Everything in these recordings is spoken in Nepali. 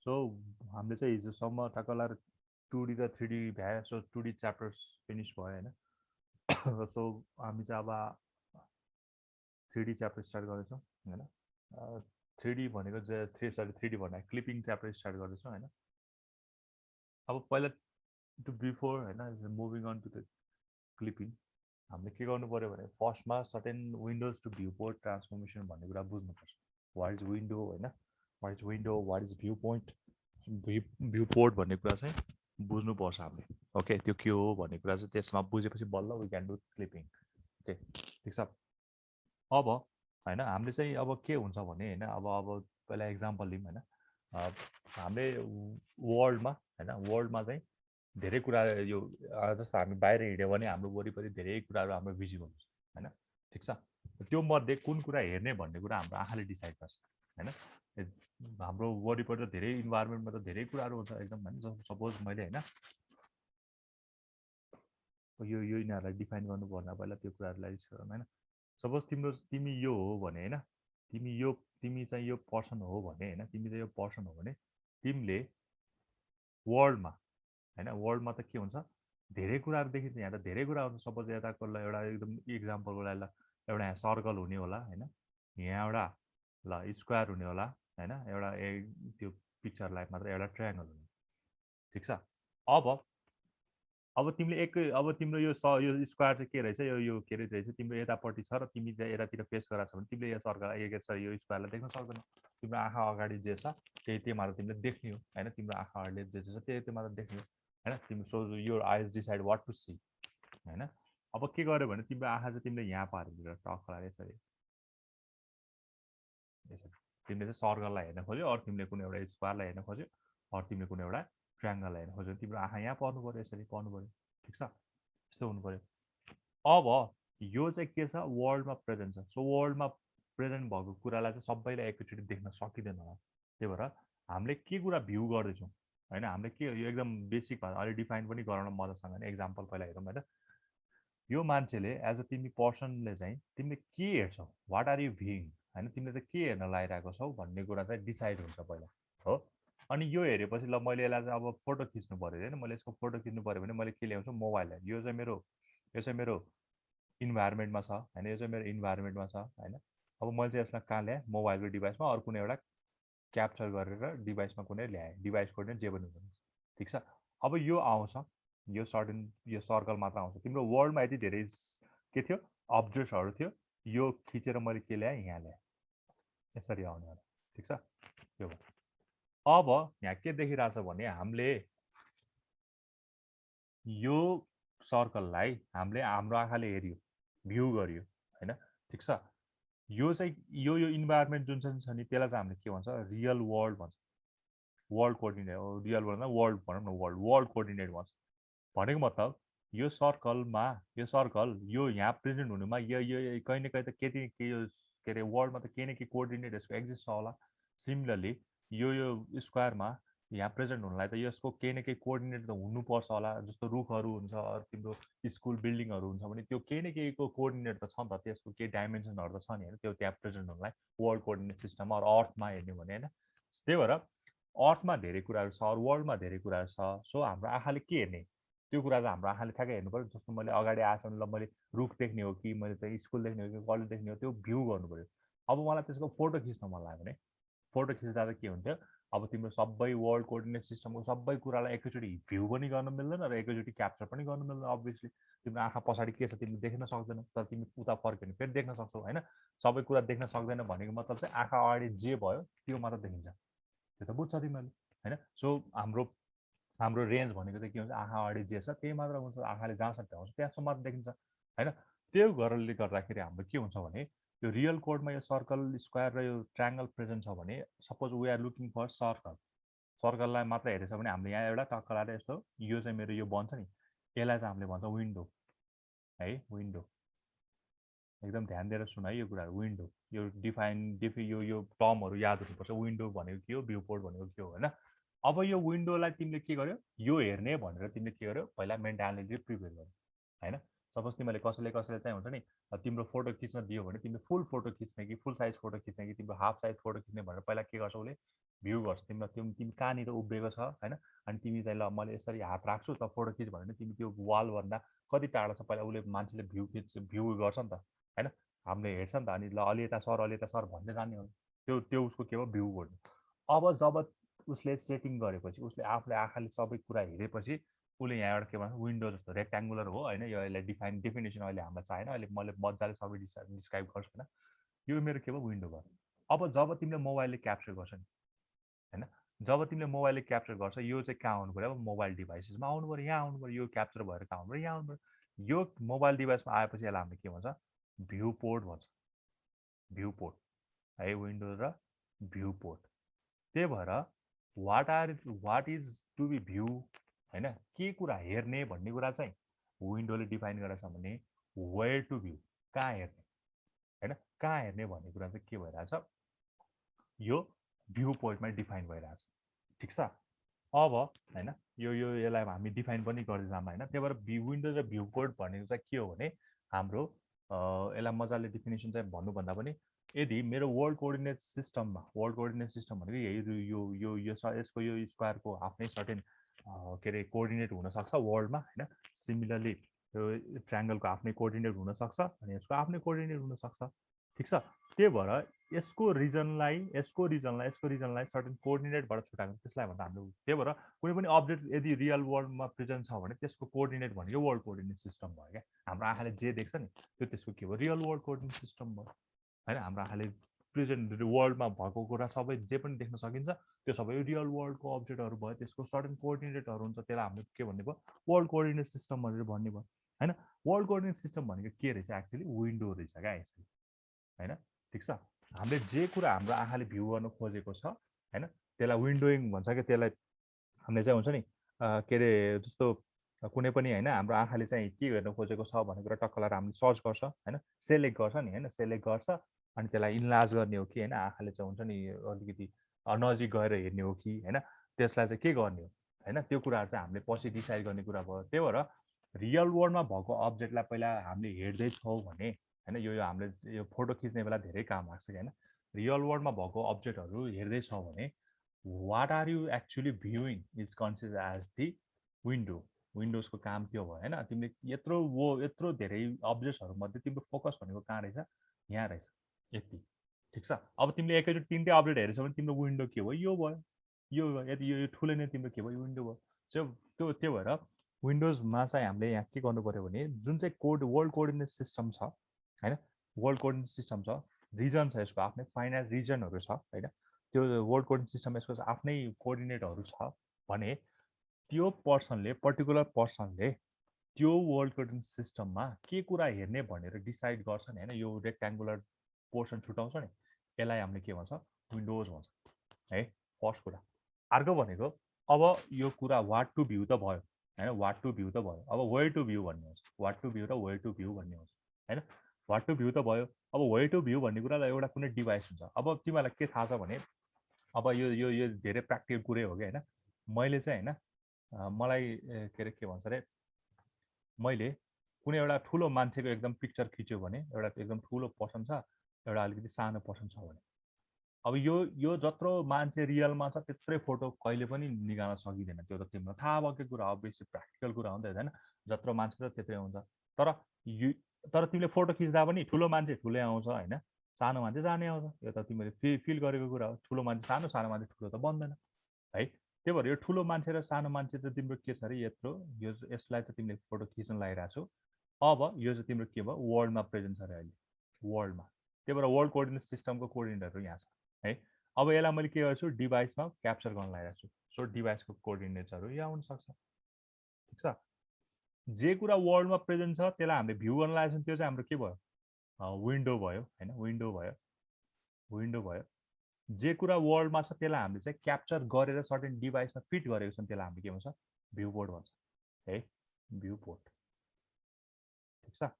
सो हामीले चाहिँ हिजोसम्म टक्क 2D र 3D भ्यायो, सो 2D च्याप्टर्स फिनिस भयो होइन। सो हामी चाहिँ अब 3D च्याप्टर स्टार्ट गर्दैछौँ होइन। 3D भनेको चाहिँ थ्री डी भन्दा क्लिपिङ च्याप्टर स्टार्ट गर्दैछौँ होइन। अब पहिला टु बिफोर होइन moving on to the clipping हामीले के गर्नु पऱ्यो भने फर्स्टमा certain windows to view port transformation भन्ने कुरा बुझ्नुपर्छ। वाट इज विन्डो होइन, what is view point, view port भन्ने कुरा चाहिँ बुझ्नुपर्छ हामीले। ओके, त्यो के हो भन्ने कुरा चाहिँ त्यसमा बुझेपछि बल्ल we can do clipping. Okay, ठिक छ। अब होइन हामीले चाहिँ अब के हुन्छ भने होइन, अब पहिला इक्जाम्पल लिउँ होइन। हामीले वर्ल्डमा होइन, वर्ल्डमा चाहिँ धेरै कुरा यो जस्तो हामी बाहिर हिँड्यो भने हाम्रो वरिपरि धेरै कुराहरू हाम्रो भिजिबल हुन्छ होइन। ठिक छ, त्यो मध्ये कुन कुरा हेर्ने भन्ने कुरा हाम्रो आँखाले डिसाइड गर्छ होइन। हाम्रो वरिपरि त धेरै इन्भाइरोमेन्टमा त धेरै कुराहरू हुन्छ एकदम होइन। सपोज मैले होइन यो यिनीहरूलाई डिफाइन गर्नुपर्दा पहिला त्यो कुराहरूलाई गरौँ होइन। सपोज तिमी यो हो भने होइन, तिमी चाहिँ यो पर्सन हो भने होइन, तिमी चाहिँ यो पर्सन हो भने तिमीले वर्ल्डमा होइन, वर्ल्डमा त के हुन्छ धेरै कुराहरू देखिन्छ। यहाँ त धेरै कुरा हुन्छ। सपोज यताको एउटा एकदम इक्जाम्पलको लागि एउटा यहाँ सर्कल हुने होला होइन, यहाँ एउटा स्क्वायर हुने होला होइन, एउटा त्यो पिक्चरलाई मात्र एउटा ट्रायङ्गल हुने। ठिक छ। अब तिमीले अब तिम्रो यो स्क्वायर चाहिँ के रहेछ, यो के रहेछ तिम्रो यतापट्टि छ र तिमी चाहिँ यतातिर फेस गरेको छ भने तिमीले यो सर्कल यो स्क्वायरलाई देख्न सक्दैनौ। तिम्रो आँखा अगाडि जे छ त्यही मात्र तिमीले देख्ने हो होइन। तिम्रो आँखा अगाडि जे छ त्यही मात्र देख्ने हो होइन। तिम्रो सो यो आइज डिसाइड वाट टु सी होइन। अब के गर्यो भने तिम्रो आँखा चाहिँ तिमीले यहाँ पारेर टक्क यसरी यसरी तिमीले चाहिँ सर्कललाई हेर्न खोज्यो, अरू तिमीले कुनै एउटा स्क्वायरलाई हेर्न खोज्यो, अरू तिमीले कुनै एउटा ट्रायङ्गललाई हेर्न खोज्यो, तिम्रो आँखा यहाँ पर्नु पऱ्यो, यसरी पर्नु पऱ्यो। ठिक छ, यस्तो हुनु पऱ्यो। अब यो चाहिँ के छ, वर्ल्डमा प्रेजेन्ट छ। सो वर्ल्डमा प्रेजेन्ट भएको कुरालाई चाहिँ सबैले एकैचोटि देख्न सकिँदैन होला। त्यही भएर हामीले के कुरा भ्यू गर्दैछौँ होइन, हामीले के यो एकदम बेसिक भयो, अहिले डिफाइन पनि गराउन मजासँग होइन। एक्जाम्पल पहिला हेरौँ होइन। यो मान्छेले एज अ तिमी पर्सनले चाहिँ तिमीले के हेर्छौ, वाट आर यु भ्युइङ होइन, तिमीले चाहिँ के हेर्न लागिरहेको छौ भन्ने कुरा चाहिँ डिसाइड हुन्छ पहिला हो। अनि यो हेरेपछि ल मैले यसलाई चाहिँ अब फोटो खिच्नु पऱ्यो होइन, मैले यसको फोटो खिच्नु पऱ्यो भने मैले के ल्याउँछु, मोबाइललाई। यो चाहिँ मेरो इन्भाइरोमेन्टमा छ होइन, यो चाहिँ मेरो इन्भाइरोमेन्टमा छ होइन। अब मैले चाहिँ यसलाई कहाँ ल्याएँ, मोबाइलको डिभाइसमा अरू कुनै एउटा क्याप्चर गरेर डिभाइसमा कुनै ल्याएँ, डिभाइस कोअर्डिनेट जे पनि हुन्छ। ठिक छ। अब यो आउँछ, यो सर्टेन यो सर्कल मात्र आउँछ। तिम्रो वर्ल्डमा यति धेरै के थियो, अब्जेक्ट्सहरू थियो, यो खिचेर मैले के ल्याएँ, यहाँ ल्याएँ, यसरी आउने होला। ठिक छ, यो अब यहाँ के देखिरहेछ भने हामीले यो सर्कललाई हामीले हाम्रो आँखाले हेऱ्यो, भ्यू गर्यो होइन। ठिक छ। यो चाहिँ यो इन्भाइरोमेन्ट जुन चाहिँ छ नि त्यसलाई चाहिँ हामीले के भन्छ, रियल वर्ल्ड भन्छ। वर्ल्ड कोअर्डिनेट हो, रियल वर्ल्डमा वर्ल्ड भनौँ न, वर्ल्ड कोअर्डिनेट भन्छ। भनेको मतलब यो सर्कल यो यहाँ प्रेजेन्ट हुनुमा यो कहीँ न कहीँ त के यो के अरे वर्ल्डमा त केही न केही कोअर्डिनेट यसको एक्जिस्ट छ होला। सिमिलरली यो स्क्वायरमा यहाँ प्रेजेन्ट हुनलाई त यसको केही न केही कोअर्डिनेट त हुनुपर्छ होला। जस्तो रुखहरू हुन्छ, तिम्रो स्कुल बिल्डिङहरू हुन्छ भने त्यो केही न केहीको कोअर्डिनेट त छ नि त, त्यसको केही डाइमेन्सनहरू त छ नि होइन, त्यो त्यहाँ प्रेजेन्ट हुनलाई वर्ल्ड कोअर्डिनेट सिस्टममा अरू अर्थमा हेर्ने भने होइन। त्यही भएर अर्थमा धेरै कुराहरू छ, अरू वर्ल्डमा धेरै कुराहरू छ। सो हाम्रो आँखाले के हेर्ने त्यो कुरा चाहिँ हाम्रो आँखाले ठ्याक्कै हेर्नु पऱ्यो। जस्तो मैले अगाडि आएको ल मैले रुख देख्ने हो कि मैले चाहिँ स्कुल देख्ने हो कि कलेज देख्ने हो, त्यो भ्यू गर्नु पऱ्यो। अब मलाई त्यसको फोटो खिच्न मन लाग्यो भने फोटो खिच्दा त के हुन्थ्यो, अब तिम्रो सबै वर्ल्ड कोअर्डिनेट सिस्टमको सबै कुरालाई एकैचोटि भ्यू पनि गर्न मिल्दैन र एकैचोटि क्याप्चर पनि गर्नु मिल्दैन। अभियसली तिम्रो आँखा पछाडि के छ तिमीले देख्न सक्दैनौ, तर तिमी उता फर्क्यो भने फेरि देख्न सक्छौ होइन। सबै कुरा देख्न सक्दैन भनेको मतलब चाहिँ आँखा अगाडि जे भयो त्यो मात्र देखिन्छ, त्यो त बुझ्छ तिमीहरूले होइन। सो हाम्रो हाम्रो रेन्ज भनेको चाहिँ के हुन्छ, आँखा अगाडि जे छ त्यही मात्र हुन्छ, आँखाले जहाँसम्म भ्याउँछ त्यहाँसम्म मात्र देखिन्छ होइन। त्यो गरेरले गर्दाखेरि हाम्रो के हुन्छ भने यो रियल कोडमा यो सर्कल, स्क्वायर र यो ट्रायङ्गल प्रेजेन्ट छ भने suppose we are looking for सर्कललाई मात्र हेरेछ भने हामीले यहाँ एउटा टक्क लगाएर यस्तो यो चाहिँ मेरो यो बन्छ नि, यसलाई चाहिँ हामीले भन्छ विन्डो है। विन्डो एकदम ध्यान दिएर सुन है यो कुरा, विन्डो यो यो टर्महरू याद हुनुपर्छ। विन्डो भनेको के हो, भ्यू पोर्ट भनेको के हो होइन। अब यो विन्डोलाई तिमीले के गर्यो, यो हेर्ने भनेर तिमीले के गर्यो, पहिला मेन्टालिटी प्रिपेयर गर्यो होइन। सपोज तिमीले कसैले चाहिँ हुन्छ नि तिम्रो फोटो खिच्न दियो भने तिमीले फुल फोटो खिच्ने कि फुल साइज फोटो खिच्ने कि तिम्रो हाफ साइज फोटो खिच्ने भनेर पहिला के गर्छ उसले भ्यू गर्छ तिम्रो तिमी कहाँनिर उभिएको छ होइन अनि तिमी चाहिँ ल मैले यसरी हात राख्छु त फोटो खिच भने तिमी त्यो वालभन्दा कति टाढो छ पहिला उसले मान्छेले भ्यू गर्छ नि त होइन हामीले हेर्छ नि त अनि ल अलि यता सर भन्दै जाने हो त्यो उसको के भयो भ्यू गर्नु अब जब उसले सेटिङ गरेपछि उसले आफूले आँखाले सबै कुरा हेरेपछि उसले यहाँ एउटा के भन्छ विन्डो जस्तो रेक्ट्याङ्गुलर हो होइन यो यसलाई डेफिनेसन अहिले हामीलाई चाहिएन अहिले मैले मजाले सबै डिस्क्राइब गर्छु होइन यो मेरो के भयो विन्डो भयो अब जब तिमीले मोबाइलले क्याप्चर गर्छ नि होइन जब तिमीले मोबाइलले क्याप्चर गर्छ यो चाहिँ कहाँ आउनु पऱ्यो अब मोबाइल डिभाइसेसमा आउनु पऱ्यो यहाँ आउनु पऱ्यो यो क्याप्चर भएर कहाँ आउनु पऱ्यो यहाँ आउनु पऱ्यो यो मोबाइल डिभाइसमा आएपछि यसलाई हामीले के भन्छ भ्यू पोर्ट भन्छ भ्यू पोर्ट है विन्डो र भ्यू पोर्ट त्यही भएर what is to be view होइन के कुरा हेर्ने भन्ने कुरा चाहिँ विन्डोले डिफाइन गरेछ भने वेयर टु भ्यू कहाँ हेर्ने होइन कहाँ हेर्ने भन्ने कुरा चाहिँ के भइरहेछ यो भ्यू पोर्टमा डिफाइन भइरहेछ ठिक छ अब होइन यसलाई हामी डिफाइन पनि गर्दै जाँदा होइन त्यही भएर विन्डो र भ्यू पोर्ट भनेको चाहिँ के हो भने हाम्रो यसलाई मजाले डिफिनेसन चाहिँ भन्नुभन्दा पनि यदि मेरो वर्ल्ड कोअर्डिनेट सिस्टममा वर्ल्ड कोअर्डिनेट सिस्टम भनेको यही यसको यो स्क्वायरको आफ्नै सर्टेन के अरे कोअर्डिनेट हुनसक्छ वर्ल्डमा होइन सिमिलरली यो ट्रायङ्गलको आफ्नै कोअर्डिनेट हुनसक्छ अनि यसको आफ्नै कोअर्डिनेट हुनसक्छ ठिक छ त्यही भएर यसको रिजनलाई सर्टेन कोअर्डिनेटबाट छुट्याएको त्यसलाई भन्दा हाम्रो त्यही भएर कुनै पनि अब्जेक्ट यदि रियल वर्ल्डमा प्रेजेन्ट छ भने त्यसको कोअर्डिनेट भनेको वर्ल्ड कोअर्डिनेट सिस्टम भयो क्या हाम्रो आँखाले जे देख्छ नि त्यो त्यसको के भयो रियल वर्ल्ड कोअर्डिनेट सिस्टम भयो होइन हाम्रो आँखाले प्रेजेन्ट वर्ल्डमा भएको कुरा सबै जे पनि देख्न सकिन्छ त्यो सबै रियल वर्ल्डको अब्जेक्टहरू भयो त्यसको सर्टेन कोअर्डिनेटहरू हुन्छ त्यसलाई हामीले के भन्ने भयो वर्ल्ड कोअर्डिनेट सिस्टम भनेर भन्ने भयो होइन वर्ल्ड कोअर्डिनेट सिस्टम भनेको के रहेछ एक्चुअली विन्डो रहेछ क्या एक्चुअली होइन ठिक छ हामीले जे कुरा हाम्रो आँखाले भ्यू गर्न खोजेको छ होइन त्यसलाई विन्डोइङ भन्छ क्या त्यसलाई हामीले चाहिँ हुन्छ नि के अरे जस्तो कुनै पनि होइन हाम्रो आँखाले चाहिँ के हेर्न खोजेको छ भन्ने कुरा टक्क लगाएर हामीले सर्च गर्छ होइन सेलेक्ट गर्छ नि होइन सेलेक्ट गर्छ अनि त्यसलाई इन्लार्ज गर्ने हो कि होइन आँखाले चाहिँ हुन्छ नि अलिकति नजिक गएर हेर्ने हो कि होइन त्यसलाई चाहिँ के गर्ने हो होइन त्यो कुराहरू चाहिँ हामीले पछि डिसाइड गर्ने कुरा भयो त्यही भएर रियल वर्ल्डमा भएको अब्जेक्टलाई पहिला हामीले हेर्दैछौँ भने होइन यो हामीले यो फोटो खिच्ने बेला धेरै काम लाग्छ कि होइन रियल वर्ल्डमा भएको अब्जेक्टहरू हेर्दैछौँ भने what are you actually viewing is consider as the window विन्डोजको काम त्यो भयो होइन तिमीले यत्रो धेरै अब्जेक्ट्सहरूमध्ये तिम्रो फोकस भनेको कहाँ रहेछ यहाँ रहेछ यति ठिक छ अब तिमीले एकैचोटि तिनटै अब्जेक्ट हेरेछौ भने तिम्रो विन्डो के भयो यो भयो यदि यो ठुलो नै तिम्रो के भयो विन्डो भयो त्यो भएर विन्डोजमा चाहिँ हामीले यहाँ के गर्नु पऱ्यो भने जुन चाहिँ वर्ल्ड कोअर्डिनेट सिस्टम छ होइन वर्ल्ड कोअर्डिनेट सिस्टम छ रिजन छ यसको आफ्नै फाइनाइट रिजनहरू छ होइन त्यो वर्ल्ड कोअर्डिनेट सिस्टम यसको आफ्नै कोअर्डिनेटहरू छ भने त्यो पर्टिकुलर पर्सनले त्यो वर्ल्ड कोअर्डिनेट सिस्टममा के कुरा हेर्ने भनेर डिसाइड गर्छ नि होइन यो रेक्ट्याङ्गुलर पोर्सन छुटाउँछ नि यसलाई हामीले के भन्छ विन्डोज भन्छ है फर्स्ट कुरा अर्को भनेको अब यो कुरा वाट टु भ्यू त भयो होइन वाट टु भ्यू त भयो अब वेयर टु भ्यू भन्ने हुन्छ वाट टु भ्यू र वेयर टु भ्यू भन्ने हुन्छ होइन वाट टु भ्यू त भयो अब वेयर टु भ्यू भन्ने कुरालाई एउटा कुनै डिभाइस हुन्छ अब तिमीलाई के थाहा छ भने अब यो धेरै प्र्याक्टिकल कुरै हो कि होइन मैले चाहिँ होइन मलाई के अरे के भन्छ अरे मैले कुनै एउटा ठुलो मान्छेको एकदम पिक्चर खिच्यो भने एउटा एकदम ठुलो पर्सन छ एउटा अलिकति सानो पर्सन छ भने अब यो जत्रो मान्छे रियलमा छ त्यत्रै फोटो कहिले पनि निकाल्न सकिँदैन त्यो त तिमीलाई थाहा भएकै कुरा अभियसली प्र्याक्टिकल कुरा हो नि त होइन जत्रो मान्छे छ त्यत्रै हुन्छ तर तिमीले फोटो खिच्दा पनि ठुलो मान्छे ठुलै आउँछ होइन सानो मान्छे जाने आउँछ यो त तिमीले फिल गरेको कुरा हो ठुलो मान्छे सानो मान्छे ठुलो त बन्दैन है त्यही भएर यो ठुलो मान्छे र सानो मान्छे त तिम्रो के छ अरे यत्रो यसलाई त तिमीले फोटो खिच्न लगाइरहेको छौ अब यो चाहिँ तिम्रो के भयो वर्ल्डमा प्रेजेन्ट छ अरे अहिले वर्ल्डमा त्यही भएर वर्ल्ड कोअर्डिनेट सिस्टमको कोअर्डिनेटहरू यहाँ छ है अब यसलाई मैले के गर्छु डिभाइसमा क्याप्चर गर्न लगाइरहेको छु सो डिभाइसको कोअर्डिनेट्सहरू यहाँ हुनसक्छ ठिक छ जे कुरा वर्ल्डमा प्रेजेन्ट छ त्यसलाई हामीले भ्यू गर्न लागेको छ त्यो चाहिँ हाम्रो के भयो विन्डो भयो होइन विन्डो भयो जे कुरा वर्ल्डमा छ त्यसलाई हामीले चाहिँ क्याप्चर गरेर सर्टेन डिभाइसमा फिट गरेको छ त्यसलाई हामीले के भन्छ भ्यू पोर्ट भन्छ है भ्यू पोर्ट ठिक छ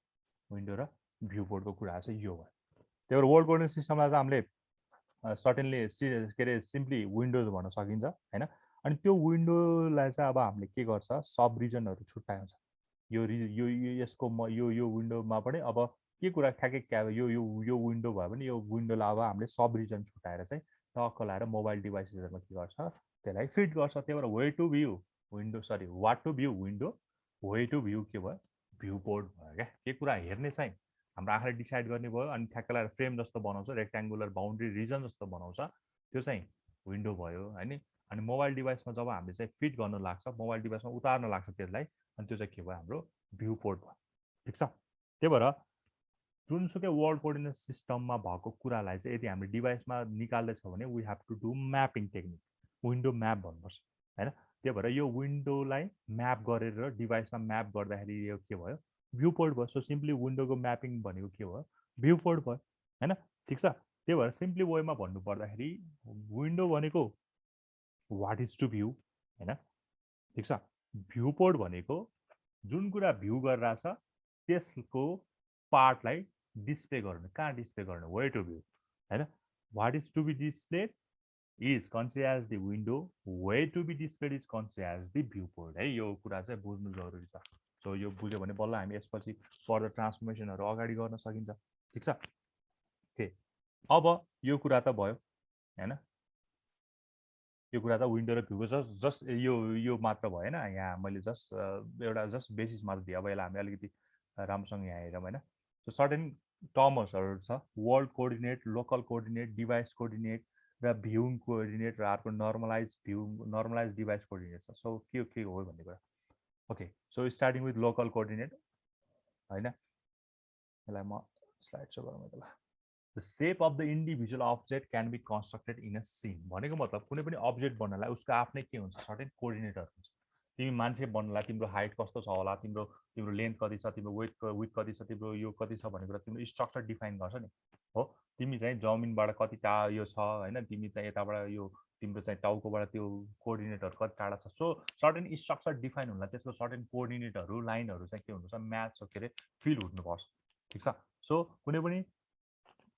विन्डो र भ्यू पोर्टको कुरा चाहिँ यो भयो त्यही भएर वर्ल्ड कोअर्डिनेट सिस्टमलाई चाहिँ हामीले सर्टेनली के अरे सिम्पली विन्डोज भन्न सकिन्छ होइन अनि त्यो विन्डोलाई चाहिँ अब हामीले के गर्छ सब रिजनहरू छुट्याउँछ यसको यो विन्डोमा पनि अब के कुरा ठ्याक्कै यो विन्डो भयो भने यो विन्डोलाई अब हामीले सब रिजन छुटाएर चाहिँ टक्क लाएर मोबाइल डिभाइसेसहरूमा के गर्छ त्यसलाई फिट गर्छ। त्यही भएर way to view window sorry what to view window way to view के भयो भ्यू पोर्ट भयो क्या। के कुरा हेर्ने चाहिँ हाम्रो आँखाले डिसाइड गर्ने भयो अनि ठ्याक्क लाएर फ्रेम जस्तो बनाउँछ रेक्ट्याङ्गुलर बााउन्ड्री रिजन जस्तो बनाउँछ त्यो चाहिँ विन्डो भयो होइन। अनि मोबाइल डिभाइसमा जब हामीले चाहिँ फिट गर्नु लाग्छ मोबाइल डिभाइसमा उतार्न लाग्छ त्यसलाई अनि त्यो चाहिँ के भयो हाम्रो भ्यू पोर्ट भयो। ठिक छ। त्यही भएर जुनसुकै वर्ल्ड कोअर्डिनेट सिस्टममा भएको कुरालाई चाहिँ यदि हामीले डिभाइसमा निकाल्दैछ भने we have to do mapping technique window map भन्नुपर्छ होइन। त्यही भएर यो विन्डोलाई म्याप गरेर डिभाइसमा म्याप गर्दाखेरि यो के भयो भ्यू पोर्ट भयो। सो सिम्पली विन्डोको म्यापिङ भनेको के भयो भ्यू पोर्ट भयो होइन। ठिक छ। त्यही भएर सिम्पली वेमा भन्नु पर्दाखेरि विन्डो भनेको वाट इज टु भ्यू होइन। ठिक छ। भ्यू पोर्ट भनेको जुन कुरा भ्यू गरिरहेछ त्यसको पार्टलाई डिस्प्ले गर्नु। कहाँ डिस्प्ले गर्नु वे टु भ्यू होइन। What is to be displayed is consider as the window way to be displayed is consider as the view port है। यो कुरा चाहिँ बुझ्नु जरुरी छ। सो यो बुझ्यो भने बल्ल हामी यसपछि फर्दर ट्रान्सफर्मेसनहरू अगाडि गर्न सकिन्छ। ठिक छ। ओके अब यो कुरा त भयो होइन। यो कुरा त विन्डो र भ्यूको जस्ट यो मात्र भएन। यहाँ मैले जस्ट एउटा जस्ट बेसिस मात्र दिएँ। अब यसलाई हामी अलिकति राम्रोसँग यहाँ हेरौँ होइन। सो सर्टेन टर्म्सहरू छ world coordinate local coordinate device coordinate र भ्युङ कोअर्डिनेट र अर्को नर्मलाइज डिभाइस कोअर्डिनेट छ। सो के हो भन्ने कुरा। Okay so starting with local coordinate होइन। यसलाई म स्लाइड सो गरौँ त्यसलाई। The shape of the individual object can be constructed in a scene भनेको मतलब कुनै पनि अब्जेक्ट बन्नलाई उसको आफ्नै के हुन्छ सर्टेन कोअर्डिनेटर हुन्छ। तिमी मान्छे बन्नलाई तिम्रो हाइट कस्तो छ होला तिम्रो लेन्थ कति छ तिम्रो विथ कति छ तिम्रो यो कति छ भन्ने कुरा तिम्रो स्ट्रक्चर डिफाइन गर्छ नि हो। तिमी चाहिँ जमिनबाट कति यो छ होइन। तिमी चाहिँ यताबाट यो तिम्रो चाहिँ टाउकोबाट त्यो कोअर्डिनेटहरू कति टाढा छ। सो सर्टेन स्ट्रक्चर डिफाइन हुनलाई त्यसको सर्टेन कोअर्डिनेटहरू लाइनहरू चाहिँ के हुनुपर्छ म्याच के अरे फिल हुनुपर्छ। ठिक छ। सो कुनै पनि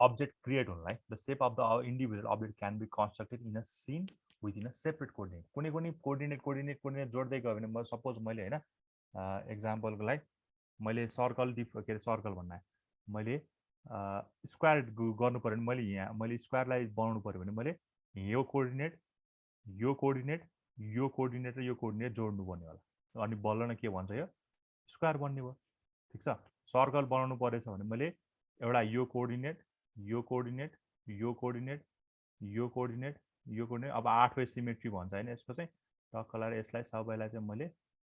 object create हुनलाई the shape of the individual object can be constructed in a scene within a separate coordinate। कुनै कोअर्डिनेट जोड्दै गयो भने म सपोज मैले होइन एक्जाम्पलको लागि मैले सर्कल के अरे सर्कल भन्दा मैले स्क्वायर गर्नु पर्यो भने मैले यहाँ मैले स्क्वायरलाई बनाउनु पर्यो भने मैले यो कोअर्डिनेट यो कोअर्डिनेट यो कोअर्डिनेट र यो कोअर्डिनेट जोड्नु पर्ने होला अनि बल्ल न के भन्छ यो स्क्वायर बन्ने भयो। ठिक छ। सर्कल बनाउनु परेछ भने मैले एउटा यो कोअर्डिनेट यो कोअर्डिनेट यो कोअर्डिनेट यो कोअर्डिनेट यो कोअर्डिनेट अब 8 वे सिमेट्री भन्छ होइन। यसको चाहिँ टक्क लाएर यसलाई सबैलाई चाहिँ मैले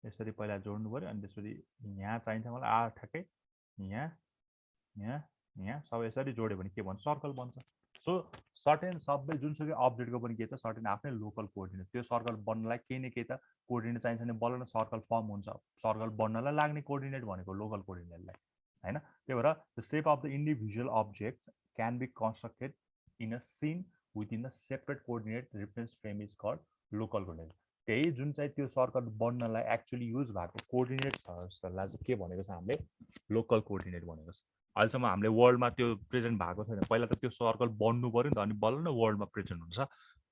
यसरी पहिला जोड्नु पर्यो अनि त्यसपछि यहाँ चाहिन्छ मलाई ठ्याक्कै यहाँ यहाँ यहाँ सबै यसरी जोड्यो भने के भन्छ सर्कल बन्छ। सो सर्टेन सबै जुनसुकै अब्जेक्टको पनि के छ सर्टेन आफ्नै लोकल कोअर्डिनेट। त्यो सर्कल बन्नलाई केही न केही त कोअर्डिनेट चाहिन्छ भने बल्ल न सर्कल फर्म हुन्छ। सर्कल बन्नलाई लाग्ने कोअर्डिनेट भनेको लोकल कोअर्डिनेटलाई होइन। त्यही भएर the shape of the individual object can be constructed in a scene within a separate coordinate reference frame is called local coordinate। त्यही जुन चाहिँ त्यो सर्कल बन्नलाई एक्चुअली युज भएको कोअर्डिनेट छ जसलाई चाहिँ के भनेको छ हामीले लोकल कोअर्डिनेट भनेको छ। अहिलेसम्म हामीले वर्ल्डमा त्यो प्रेजेन्ट भएको छैन। पहिला त त्यो सर्कल बन्नु पर्यो नि त अनि बल्ल न वर्ल्डमा प्रेजेन्ट हुन्छ।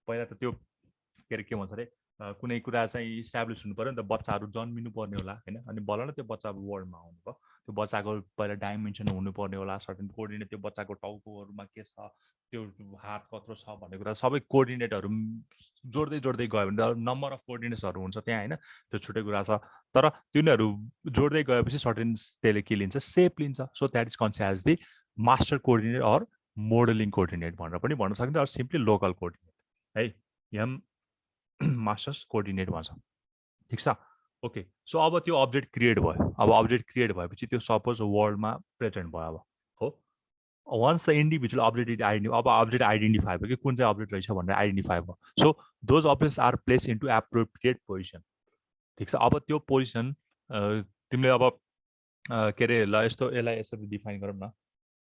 पहिला त त्यो के अरे के भन्छ अरे कुनै कुरा चाहिँ इस्टाब्लिस हुनु पर्यो नि त बच्चाहरू जन्मिनु पर्ने होला होइन अनि बल्ल न त्यो बच्चा वर्ल्डमा आउनु भयो। त्यो बच्चाको पहिला डाइमेन्सन हुनुपर्ने होला सर्टेन कोअर्डिनेट त्यो बच्चाको टाउकोहरूमा के छ त्यो हात कत्रो छ भन्ने कुरा सबै कोअर्डिनेटहरू जोड्दै जोड्दै गयो भने नम्बर अफ कोअर्डिनेट्सहरू हुन्छ त्यहाँ होइन त्यो छुट्टै कुरा छ। तर तिनीहरू जोड्दै गएपछि सर्टेन त्यसले के लिन्छ सेप लिन्छ। So that is considered as the master coordinate or modelling coordinate भनेर पनि भन्न सकिन्छ अर सिम्पली लोकल कोअर्डिनेट है यहाँ मास्टर्स कोअर्डिनेट भन्छ। ठिक छ। ओके सो अब त्यो अब्जेक्ट क्रिएट भयो। अब अब्जेक्ट क्रिएट भएपछि त्यो सपोज वर्ल्डमा प्रेजेन्ट भयो अब हो। Once the individual object is identify अब अब्जेक्ट आइडेन्टिफाई भयो कि कुन चाहिँ अब्जेक्ट रहेछ भनेर आइडेन्टिफाई भयो। So those objects are place into appropriate position. ठिक छ। अब त्यो पोजिसन तिमीले अब के अरे ल यस्तो यसलाई यसरी डिफाइन गरौँ न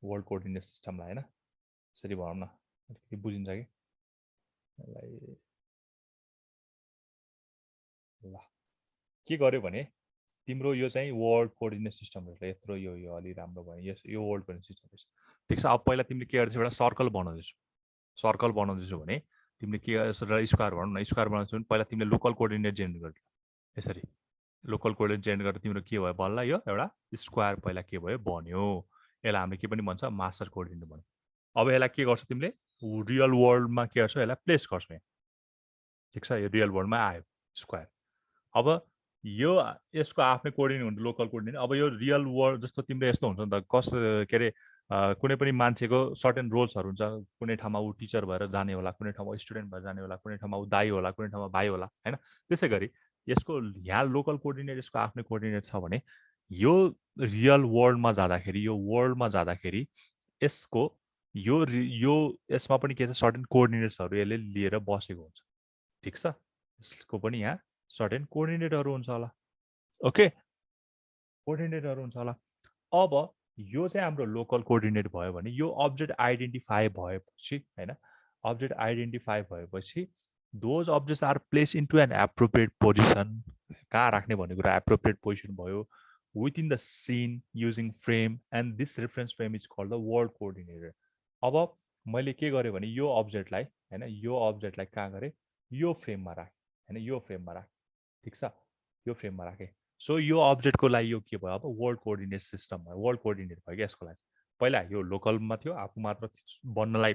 वर्ल्ड कोअर्डिनेट सिस्टमलाई होइन यसरी भनौँ न अलिकति बुझिन्छ कि यसलाई ल के गर्यो भने तिम्रो यो चाहिँ वर्ल्ड कोअर्डिनेट सिस्टम रहेछ यत्रो यो अलि राम्रो भयो यो वर्ल्ड कोअर्डिनेट सिस्टम रहेछ। ठिक छ। अब पहिला तिमीले के गर्छौ एउटा सर्कल बनाउँदैछौ भने तिमीले के स्क्वायर भनौँ न स्क्वायर बनाउँछौ भने पहिला तिमीले लोकल कोअर्डिनेट जेनेरेट गर्छौ यसरी लोकल कोअर्डिनेट जेनेरेट गरेर तिम्रो के भयो बल्ल यो एउटा स्क्वायर पहिला के भयो बन्यो। यसलाई हामीले के पनि भन्छ मास्टर कोअर्डिनेट भन्यो। अब यसलाई के गर्छ तिमीले रियल वर्ल्डमा के गर्छौ यसलाई प्लेस गर्छौ यहाँ। ठिक छ, यो रियल वर्ल्डमा आयो स्क्वायर। अब यो यसको आफ्नै कोअर्डिनेट हुन्छ लोकल कोअर्डिनेट। अब यो रियल वर्ल्ड जस्तो तिम्रो यस्तो हुन्छ नि त के अरे कुनै पनि मान्छेको सर्टेन रोल्सहरू हुन्छ। कुनै ठाउँमा ऊ टिचर भएर जाने होला, कुनै ठाउँमा स्टुडेन्ट भएर जाने होला, कुनै ठाउँमा ऊ दाइ होला, कुनै ठाउँमा भाइ होला होइन। त्यसै गरी यसको यहाँ लोकल कोअर्डिनेट यसको आफ्नै कोअर्डिनेट छ भने यो रियल वर्ल्डमा जाँदाखेरि यसको यो यसमा पनि के छ सर्टेन कोअर्डिनेट्सहरू यसले लिएर बसेको हुन्छ। ठिक छ, यसको पनि यहाँ सर्टेन कोअर्डिनेटहरू हुन्छ होला। ओके, कोअर्डिनेटहरू हुन्छ होला। अब यो चाहिँ हाम्रो लोकल कोअर्डिनेट भयो भने यो अब्जेक्ट आइडेन्टिफाई भएपछि होइन, अब्जेक्ट आइडेन्टिफाई भएपछि those objects are place into an appropriate position. कहाँ राख्ने भन्ने कुरा एप्रोप्रिएट पोजिसन भयो within the scene using frame and this reference frame is called the world coordinator. अब मैले के गरेँ भने यो अब्जेक्टलाई होइन, यो अब्जेक्टलाई कहाँ गरेँ यो फ्रेममा राखेँ होइन, यो फ्रेममा राखेँ। ठिक छ, यो फ्रेममा राखेँ। सो यो अब्जेक्टको लागि यो के भयो अब वर्ल्ड कोअर्डिनेट सिस्टम भयो, वर्ल्ड कोअर्डिनेट भयो क्या यसको लागि। पहिला यो लोकलमा थियो, आफू मात्र बन्नलाई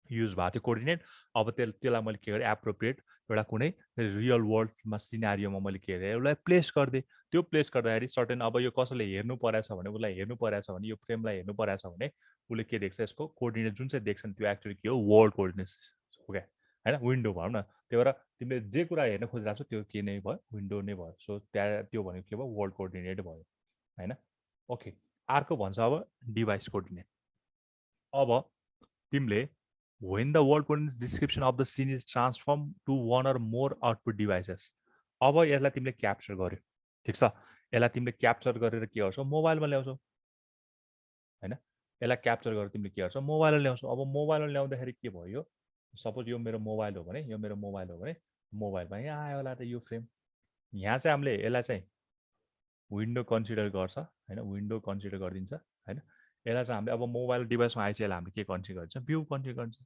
युज भएको थियो कोअर्डिनेट। अब त्यसलाई मैले के गरेँ एप्रोप्रिएट एउटा कुनै रियल वर्ल्डमा सिनारियोमा मैले के गरेँ उसलाई प्लेस गरिदिएँ। त्यो प्लेस गर्दाखेरि सर्टेन अब यो कसैले हेर्नु परेछ भने उसलाई हेर्नु परेछ भने यो फ्रेमलाई हेर्नु परेछ भने उसले के देख्छ यसको कोअर्डिनेट जुन चाहिँ देख्छ नि त्यो एक्चुअली के हो वर्ल्ड कोअर्डिनेट हो क्या होइन, विन्डो भनौँ न। त्यही भएर तिमीले जे कुरा हेर्न खोजिरहेको छौ त्यो के नै भयो विन्डो नै भयो। सो त्यहाँ त्यो भनेको के भयो वर्ल्ड कोअर्डिनेट भयो होइन। ओके, अर्को भन्छ अब डिभाइस कोअर्डिनेट। अब तिमीले when the world coordinates description of the scene is transformed to one or more output devices। अब यसलाई तिमीले क्याप्चर गर्यो। ठिक छ, यसलाई तिमीले क्याप्चर गरेर के गर्छौ मोबाइलमा ल्याउँछौ होइन। यसलाई क्याप्चर गरेर तिमीले के गर्छौ मोबाइलमा ल्याउँछौ। अब मोबाइलमा ल्याउँदाखेरि के भयो सपोज यो मेरो मोबाइल हो भने यो मेरो मोबाइल हो भने मोबाइलमा यहाँ आयो होला त यो फ्रेम। यहाँ चाहिँ हामीले यसलाई चाहिँ विन्डो कन्सिडर गर्छ होइन, विन्डो कन्सिडर गरिदिन्छ होइन। यसलाई चाहिँ हामीले अब मोबाइल डिभाइसमा आइसक्यो यसलाई हामीले के कन्सिडर गर्छ भ्यू कन्सिडर गर्छ।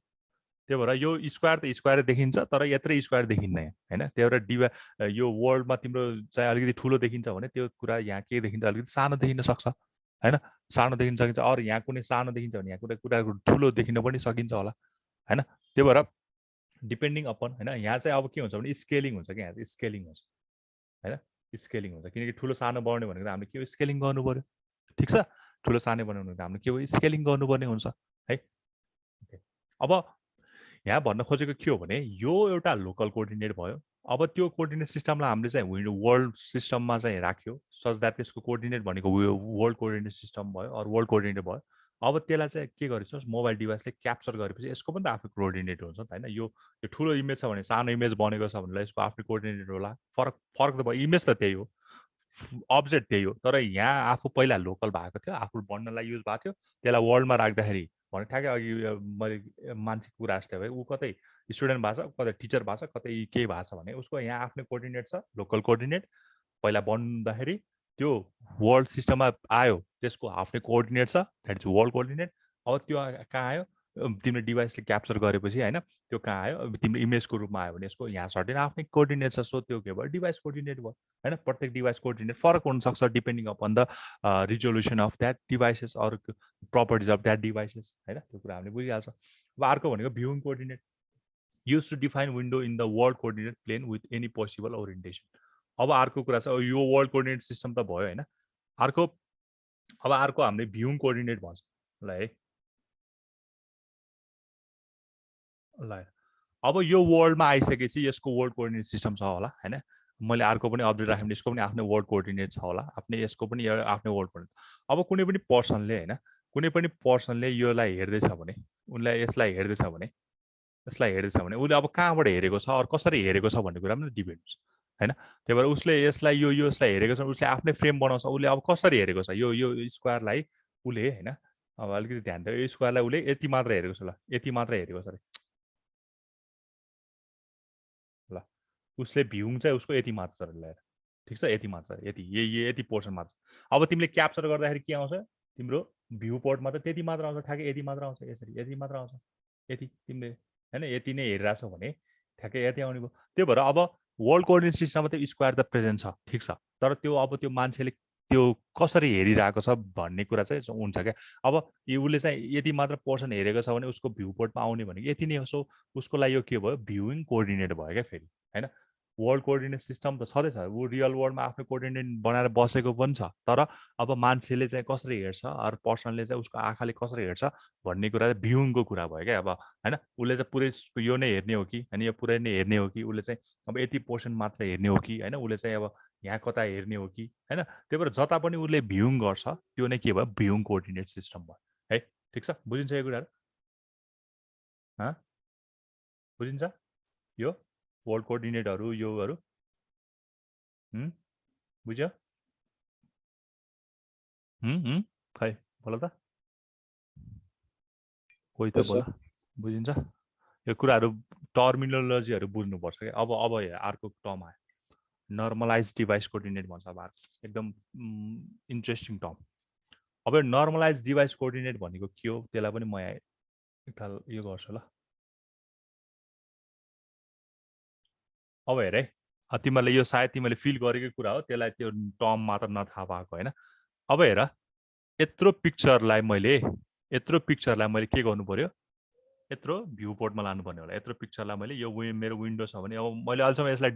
त्यही भएर यो स्क्वायर त स्क्वायर देखिन्छ तर यत्रै स्क्वायर देखिन्न होइन। त्यही भएर यो वर्ल्डमा तिम्रो चाहिँ अलिकति ठुलो देखिन्छ भने त्यो कुरा यहाँ के देखिन्छ अलिकति सानो देखिन सक्छ होइन, सानो देखिन सकिन्छ। अरू यहाँ कुनै सानो देखिन्छ भने यहाँ कुनै कुरा ठुलो देखिन पनि सकिन्छ होला होइन। त्यही भएर डिपेन्डिङ अपन होइन यहाँ चाहिँ अब के हुन्छ भने स्केलिङ हुन्छ क्या, यहाँ स्केलिङ हुन्छ होइन, स्केलिङ हुन्छ। किनकि ठुलो सानो बनाउने भनेको हामीले के हो स्केलिङ गर्नु पऱ्यो। ठिक छ, ठुलो सानो बनाउनु भने हामीले के हो स्केलिङ गर्नुपर्ने हुन्छ है। अब यहाँ भन्न खोजेको के हो भने यो एउटा लोकल कोअर्डिनेट भयो। अब त्यो कोअर्डिनेट सिस्टमलाई हामीले चाहिँ वर्ल्ड सिस्टममा चाहिँ राख्यो सच द्याट त्यसको कोअर्डिनेट भनेको वर्ल्ड कोअर्डिनेट सिस्टम भयो अरू वर्ल्ड कोअर्डिनेट भयो। अब त्यसलाई चाहिँ के गरेछ मोबाइल डिभाइसले क्याप्चर गरेपछि यसको पनि त आफ्नो कोअर्डिनेट हुन्छ नि त होइन। यो ठुलो इमेज छ भने सानो इमेज बनेको छ भने यसको आफ्नो कोअर्डिनेट होला। फरक फरक त भयो, इमेज त त्यही हो, अब्जेक्ट त्यही हो। तर यहाँ आफू पहिला लोकल भएको थियो, आफू बन्नलाई युज भएको थियो, त्यसलाई वर्ल्डमा राख्दाखेरि भने ठ्याक्कै अघि मैले मान्छेको कुरा जस्तै भयो ऊ कतै स्टुडेन्ट भएको छ कतै टिचर भएको छ कतै केही भएको छ भने उसको यहाँ आफ्नै कोअर्डिनेट छ लोकल कोअर्डिनेट। पहिला बन्दाखेरि त्यो वर्ल्ड सिस्टममा आयो त्यसको आफ्नै कोअर्डिनेट छ द्याट इज वर्ल्ड कोअर्डिनेट। अब त्यो कहाँ आयो तिम्रो डिभाइसले क्याप्चर गरेपछि होइन त्यो कहाँ आयो तिम्रो इमेजको रूपमा आयो भने यसको यहाँ सर्टेन आफ्नै कोअर्डिनेट छ। सो त्यो के भयो डिभाइस कोअर्डिनेट भयो होइन। प्रत्येक डिभाइस कोअर्डिनेट फरक हुनसक्छ depending upon the resolution of that devices अरू प्रपर्टिज अफ द्याट डिभाइसेस होइन। त्यो कुरा हामीले बुझिहाल्छ। अब अर्को भनेको viewing coordinate use to define window in the world coordinate plane with any possible orientation. अब अर्को कुरा छ यो वर्ल्ड कोअर्डिनेट सिस्टम त भयो होइन। अर्को हामीले भ्युइङ कोअर्डिनेट भन्छ ल है। ल अब यो वर्ल्डमा आइसकेपछि यसको वर्ल्ड कोअर्डिनेट सिस्टम छ होला होइन। मैले अर्को पनि अपडेट राखेँ भने यसको पनि आफ्नै वर्ल्ड कोअर्डिनेट छ होला, आफ्नै यसको पनि आफ्नै वर्ल्ड कोअर्डिनेट। अब कुनै पनि पर्सनले होइन कुनै पनि पर्सनले योलाई हेर्दैछ भने उनलाई यसलाई हेर्दैछ भने उसले अब कहाँबाट हेरेको छ अरू कसरी हेरेको छ भन्ने कुरा पनि डिपेन्ड हुन्छ होइन। त्यही भएर उसले यसलाई हेरेको छ उसले आफ्नै फ्रेम बनाउँछ। उसले अब कसरी हेरेको छ यो स्क्वायरलाई उसले होइन अब अलिकति ध्यान दियो यो स्क्वायरलाई उसले यति मात्र हेरेको छ ल यति मात्र हेरेको छ अरे ल उसले भ्युङ चाहिँ उसको यति मात्र छ ल्याएर ठिक छ यति मात्र यति पोर्सन मात्र। अब तिमीले क्याप्चर गर्दाखेरि के आउँछ तिम्रो भ्यू पोर्टमा त त्यति मात्र आउँछ ठ्याक्कै यति मात्र आउँछ यसरी यति मात्र आउँछ यति तिमीले होइन यति नै हेरिरहेछौ भने ठ्याक्कै यति आउने भयो। त्यही भएर अब वर्ल्ड कोअर्डिनेट सिस्टममा त स्क्वायर त प्रेजेन्ट छ ठिक छ तर त्यो अब त्यो मान्छेले त्यो कसरी हेरिरहेको छ भन्ने कुरा चाहिँ हुन्छ क्या। अब उसले चाहिँ यति मात्र पोर्सन हेरेको छ भने उसको भ्यू पोर्टमा आउने भनेको यति नै हो। सो उसको लागि यो के भयो, भ्युइङ कोअर्डिनेट भयो क्या फेरि, होइन। वर्ल्ड कोअर्डिनेट सिस्टम त छँदैछ, ऊ रियल वर्ल्डमा आफ्नो कोअर्डिनेट बनाएर बसेको पनि छ, तर अब मान्छेले चाहिँ कसरी हेर्छ, अरू पर्सनले चाहिँ उसको आँखाले कसरी हेर्छ भन्ने कुरा चाहिँ भ्युइङको कुरा भयो क्या। अब होइन, उसले चाहिँ पुरै यो नै हेर्ने हो कि, होइन यो पुरै नै हेर्ने हो कि, उसले चाहिँ अब यति पोर्सन मात्र हेर्ने हो कि, होइन उसले चाहिँ अब यहाँ कता हेर्ने हो कि, होइन। त्यही भएर जता पनि उसले भ्युइङ गर्छ त्यो नै के भयो, भ्युइङ कोअर्डिनेट सिस्टम भयो है। ठिक छ, बुझिन्छ यो कुराहरू? बुझिन्छ यो वर्ल्ड कोअर्डिनेटहरू योहरू? बुझ्यो? खै बोल त, कोही त बोल। बुझिन्छ यो कुराहरू, टर्मिनोलोजीहरू बुझ्नुपर्छ क्या। अब अर्को टर्म आयो, नर्मलाइज डिभाइस कोअर्डिनेट भन्छ अब अर्को, एकदम इन्ट्रेस्टिङ टर्म। अब यो नर्मलाइज डिभाइस कोअर्डिनेट भनेको के हो त्यसलाई पनि म एकताल यो गर्छु ल। अब हेर है, तिमीहरूले यो सायद तिमीले फिल गरेकै कुरा हो, त्यसलाई त्यो टर्म मात्र नथाहा भएको होइन। अब हेर, यत्रो पिक्चरलाई मैले के गर्नु पर्यो, यत्रो भ्यू पोर्टमा लानुपर्ने होला। यत्रो पिक्चरलाई मैले यो मेरो विन्डो छ भने, अब मैले अहिलेसम्म यसलाई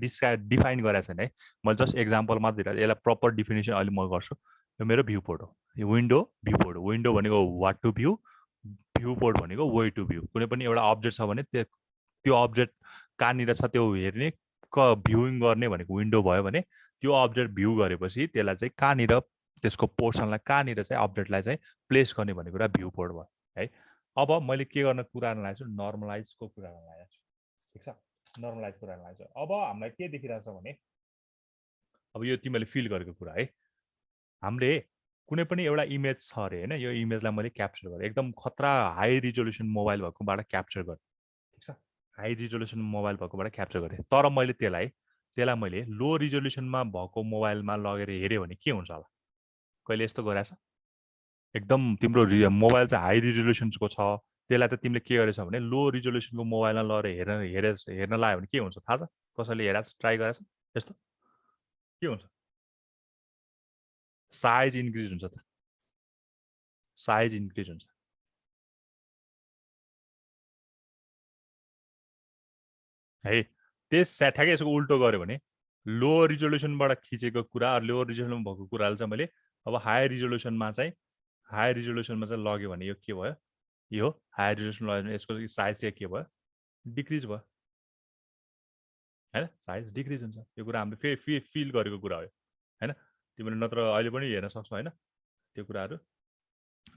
डिफाइन गरेको छैन है, मैले जस्ट एक्जाम्पल मात्र दिएर यसलाई प्रपर डिफिनेसन अहिले म गर्छु। यो मेरो भ्यू पोर्ट हो, यो विन्डो भ्यू पोर्ट हो। विन्डो भनेको what to view, view port भनेको वे टु भ्यू। कुनै पनि एउटा अब्जेक्ट छ भने त्यो अब्जेक्ट कहाँनिर छ त्यो हेर्ने, भ्युइङ गर्ने भनेको विन्डो भयो भने, त्यो अब्जेक्ट भ्यू गरेपछि त्यसलाई चाहिँ कहाँनिर, त्यसको पोर्सनलाई कहाँनिर चाहिँ अब्जेक्टलाई चाहिँ प्लेस गर्ने भन्ने कुरा भ्यू पोर्ट भयो है। अब मैले के गर्न कुरा गर्न लागेको छु, नर्मलाइजको कुरा गर्न लागेको छु। ठिक छ, नर्मलाइज कुरा गर्न लागेको छु। अब हामीलाई के देखिरहेको छ भने, अब यो तिमीले फिल गरेको कुरा है, हामीले कुनै पनि एउटा इमेज छ अरे होइन, यो इमेजलाई मैले क्याप्चर गरेँ, एकदम खतरा हाई रिजोल्युसन मोबाइल भएकोबाट क्याप्चर गरेँ। ठिक छ, हाई रिजोल्युसन मोबाइल भएकोबाट क्याप्चर गरेँ, तर मैले त्यसलाई मैले लो रिजोल्युसनमा भएको मोबाइलमा लगेर हेऱ्यो भने के हुन्छ होला? कहिले यस्तो गरेछ? एकदम तिम्रो मोबाइल चाहिँ हाई रिजोल्युसनको छ, त्यसलाई त तिमीले के गरेछ भने लो रिजोल्युसनको मोबाइलमा लगेर हेर्न लाग्यो भने के हुन्छ थाहा छ? कसैले हेरेको छ, ट्राई गरेछ यस्तो? के हुन्छ? साइज इन्क्रिज हुन्छ त, साइज इन्क्रिज हुन्छ है। ठ्याक्कै यसको उल्टो गऱ्यो भने, लो रिजोल्युसनबाट खिचेको कुरा, लो रिजोल्युसन भएको कुरालाई चाहिँ मैले अब हाई रिजोल्युसनमा चाहिँ लग्यो भने यो के भयो, यो हाई रिजोल्युसन लग्यो भने यसको साइज चाहिँ के भयो, डिक्रिज भयो होइन, साइज डिक्रिज हुन्छ। यो कुरा हामीले फिल गरेको कुरा हो होइन। तिमीले नत्र अहिले पनि हेर्न सक्छौ होइन त्यो कुराहरू।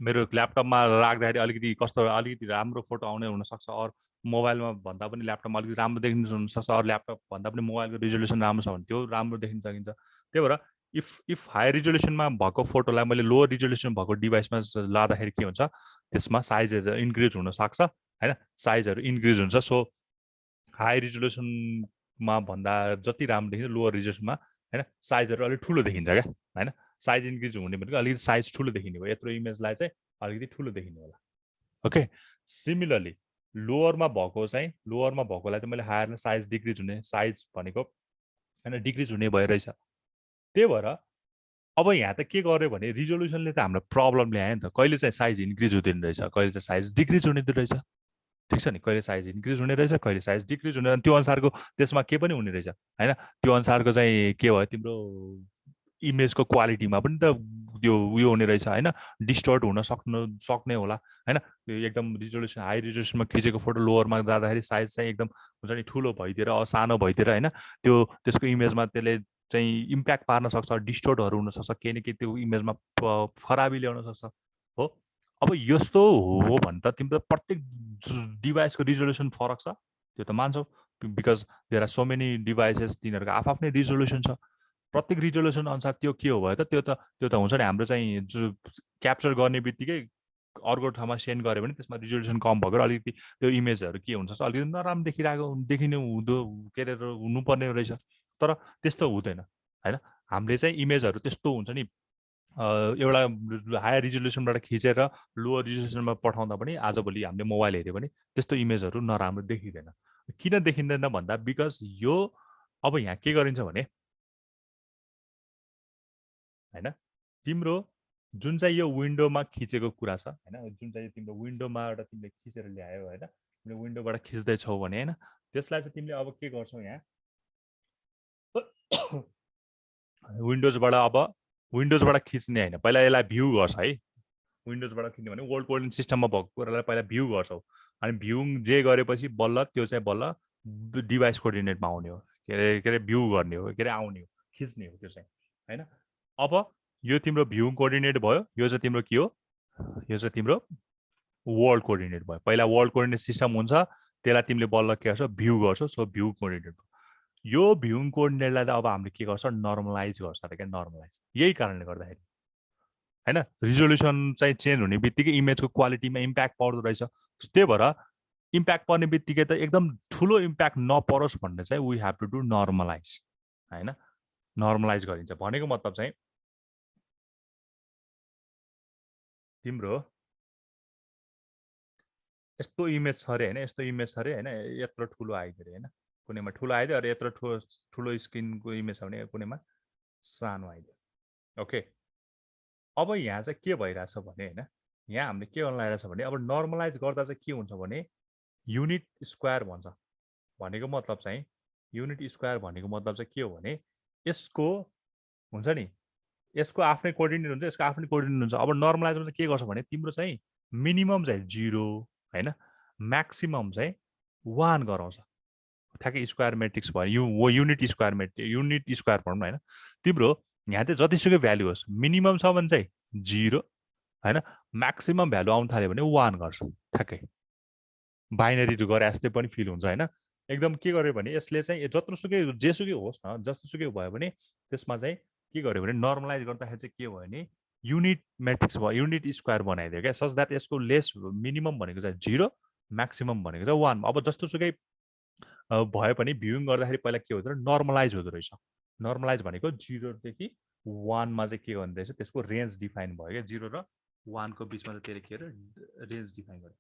मेरो ल्यापटपमा राख्दाखेरि अलिकति राम्रो फोटो आउने हुनसक्छ, अरू मोबाइलमा भन्दा पनि ल्यापटपमा अलिकति राम्रो देखिनु हुनसक्छ, अरू ल्यापटप भन्दा पनि मोबाइलको रिजोल्युसन राम्रो छ भने त्यो राम्रो देखिन सकिन्छ। त्यही भएर इफ हाई रिजोल्युसनमा भएको फोटोलाई मैले लो रिजोल्युसन भएको डिभाइसमा लाँदाखेरि के हुन्छ, त्यसमा साइजहरू इन्क्रिज हुनसक्छ होइन, साइजहरू इन्क्रिज हुन्छ। सो हाई रिजोल्युसनमा भन्दा जति राम्रो देखिन्छ लोवर रिजोल्युसनमा होइन, साइजहरू अलिक ठुलो देखिन्छ क्या होइन। साइज इन्क्रिज हुने भनेको अलिकति साइज ठुलो देखिने भयो, यत्रो इमेजलाई चाहिँ अलिकति ठुलो देखिने होला। ओके, सिमिलरली लोवरमा भएकोलाई त मैले हायरमा साइज डिक्रिज हुने, साइज भनेको होइन डिक्रिज हुने भइरहेछ। त्यही भएर अब यहाँ त के गर्यो भने रिजोल्युसनले त हाम्रो प्रब्लम ल्यायो नि त, कहिले चाहिँ साइज इन्क्रिज हुँदैन रहेछ, कहिले चाहिँ साइज डिक्रिज हुने रहेछ। ठिक छ नि, कहिले साइज इन्क्रिज हुने रहेछ, कहिले साइज डिक्रिज हुने, त्यो अनुसारको त्यसमा के पनि हुने रहेछ होइन। त्यो अनुसारको चाहिँ के भयो, तिम्रो इमेजको क्वालिटीमा पनि त त्यो उयो हुने रहेछ होइन, डिस्टर्ट हुन सक्ने होला होइन। त्यो एकदम रिजोल्युसन हाई रिजोल्युसनमा खिचेको फोटो लोवरमा जाँदाखेरि साइज चाहिँ एकदम हुन्छ नि ठुलो भइदिएर सानो भइदिएर होइन, त्यसको इमेजमा त्यसले चाहिँ इम्प्याक्ट पार्न सक्छ, डिस्टोर्टहरू हुनसक्छ, केही न केही त्यो इमेजमा खराबी ल्याउन सक्छ हो। अब यस्तो हो भने त तिम्रो प्रत्येक डिभाइसको रिजोल्युसन फरक छ, त्यो त मान्छौ, because there are so many devices, तिनीहरूको आफ्नै रिजोल्युसन छ। प्रत्येक रिजोल्युसन अनुसार त्यो के हो भयो त, त्यो त हुन्छ नि हाम्रो चाहिँ जो क्याप्चर गर्ने बित्तिकै अर्को ठाउँमा सेन्ड गऱ्यो भने त्यसमा रिजोल्युसन कम भएको अलिकति त्यो इमेजहरू के हुन्छ, अलिकति नराम्रो देखिने हुँदो के अरे हुनुपर्ने रहेछ, तर त्यस्तो हुँदैन होइन। हामीले चाहिँ इमेजहरू त्यस्तो हुन्छ नि, एउटा हायर रिजोल्युसनबाट खिचेर लोवर रिजोल्युसनमा पठाउँदा पनि आजभोलि हामीले मोबाइल हेऱ्यो भने त्यस्तो इमेजहरू नराम्रो देखिँदैन। किन देखिँदैन भन्दा बिकज यो अब यहाँ के गरिन्छ भने हैन तिम्रो जुन चाहिँ यो विन्डोमा खिचेको कुरा छ हैन जुन चाहिँ तिम्रो विन्डोमाबाट तिमीले खिचेर ल्यायो हैन तिमीले विन्डोबाट खिच्दै छौ भने हैन त्यसलाई चाहिँ तिमीले अब के गर्छौ यहाँ विन्डोजबाट खिच्ने हैन पहिला यसलाई भ्यू गर्छ है विन्डोजबाट खिच्ने भने वर्ल्ड कोअर्डिनेट सिस्टममा भएको कुरालाई पहिला भ्यू गर्छौ अनि भ्यू जे गरेपछि बल्ल त्यो चाहिँ बल्ल डिभाइस कोअर्डिनेटमा आउने हो के अरे भ्यू गर्ने हो के अरे आउने हो खिच्ने हो त्यो चाहिँ हैन अब यो तिम्रो भ्यू कोअर्डिनेट भयो यो चाहिँ तिम्रो के हो यो चाहिँ तिम्रो वर्ल्ड कोअर्डिनेट भयो पहिला वर्ल्ड कोअर्डिनेट सिस्टम हुन्छ त्यसलाई तिमीले बल्ल के गर्छौ भ्यू गर्छौ सो भ्यू कोअर्डिनेट यो भ्यू कोअर्डिनेटलाई त अब हामीले के गर्छ नर्मलाइज गर्छ अरे क्या नर्मलाइज यही कारणले गर्दाखेरि हैन रिजोल्युसन चाहिँ चेन्ज हुने बित्तिकै इमेजको क्वालिटीमा इम्प्याक्ट पर्दो रहेछ त्यही भएर इम्प्याक्ट पर्ने बित्तिकै त एकदम ठुलो इम्प्याक्ट नपरोस् भन्ने चाहिँ we have to do normalize हैन नर्मलाइज गरिन्छ भनेको मतलब चाहिँ तिम्रो यस्तो इमेज छ अरे होइन यस्तो इमेज छ अरे होइन यत्रो ठुलो आइदियो अरे होइन कुनैमा ठुलो आइदियो अरे यत्रो ठुलो स्क्रिनको इमेज छ भने कुनैमा सानो आइदियो ओके अब यहाँ चाहिँ के भइरहेछ भने होइन यहाँ हामीले के गर्न लगाइरहेछ भने अब नर्मलाइज गर्दा चाहिँ के हुन्छ भने युनिट स्क्वायर भन्छ भनेको मतलब चाहिँ युनिट स्क्वायर भनेको मतलब चाहिँ के हो भने यसको हुन्छ नि यसको आफ्नै कोअर्डिनेट हुन्छ यसको आफ्नै कोअर्डिनेट हुन्छ अब नर्मलाइजमा चाहिँ के गर्छ भने तिम्रो चाहिँ मिनिमम चाहिँ 0 हैन म्याक्सिमम चाहिँ 1 गराउँछ ठ्याक्कै स्क्वायर मेट्रिक्स भयो युनिट स्क्वायर भनौँ न होइन तिम्रो यहाँ चाहिँ जतिसुकै भ्यालु होस् मिनिमम छ भने चाहिँ 0 हैन म्याक्सिमम भ्यालु आउनु थाल्यो भने 1 गर्छ ठ्याक्कै बाइनरी गरे जस्तै पनि फिल हुन्छ होइन एकदम के गर्यो भने यसले चाहिँ जत्रोसुकै जेसुकै होस् न जस्तोसुकै भयो भने त्यसमा चाहिँ के गर्यो भने नर्मलाइज गर्दाखेरि चाहिँ के भयो भने युनिट मेट्रिक्स भयो युनिट स्क्वायर बनाइदियो क्या सच द्याट यसको लेस मिनिमम भनेको चाहिँ 0 म्याक्सिमम भनेको चाहिँ 1 अब जस्तोसुकै भयो भने भ्युइङ गर्दाखेरि पहिला के हुँदो रहेछ नर्मलाइज हुँदो रहेछ नर्मलाइज भनेको 0देखि 1मा चाहिँ के गर्दो रहेछ त्यसको रेन्ज डिफाइन भयो क्या 0 र 1को बिचमा चाहिँ त्यसले के अरे रेन्ज डिफाइन गर्यो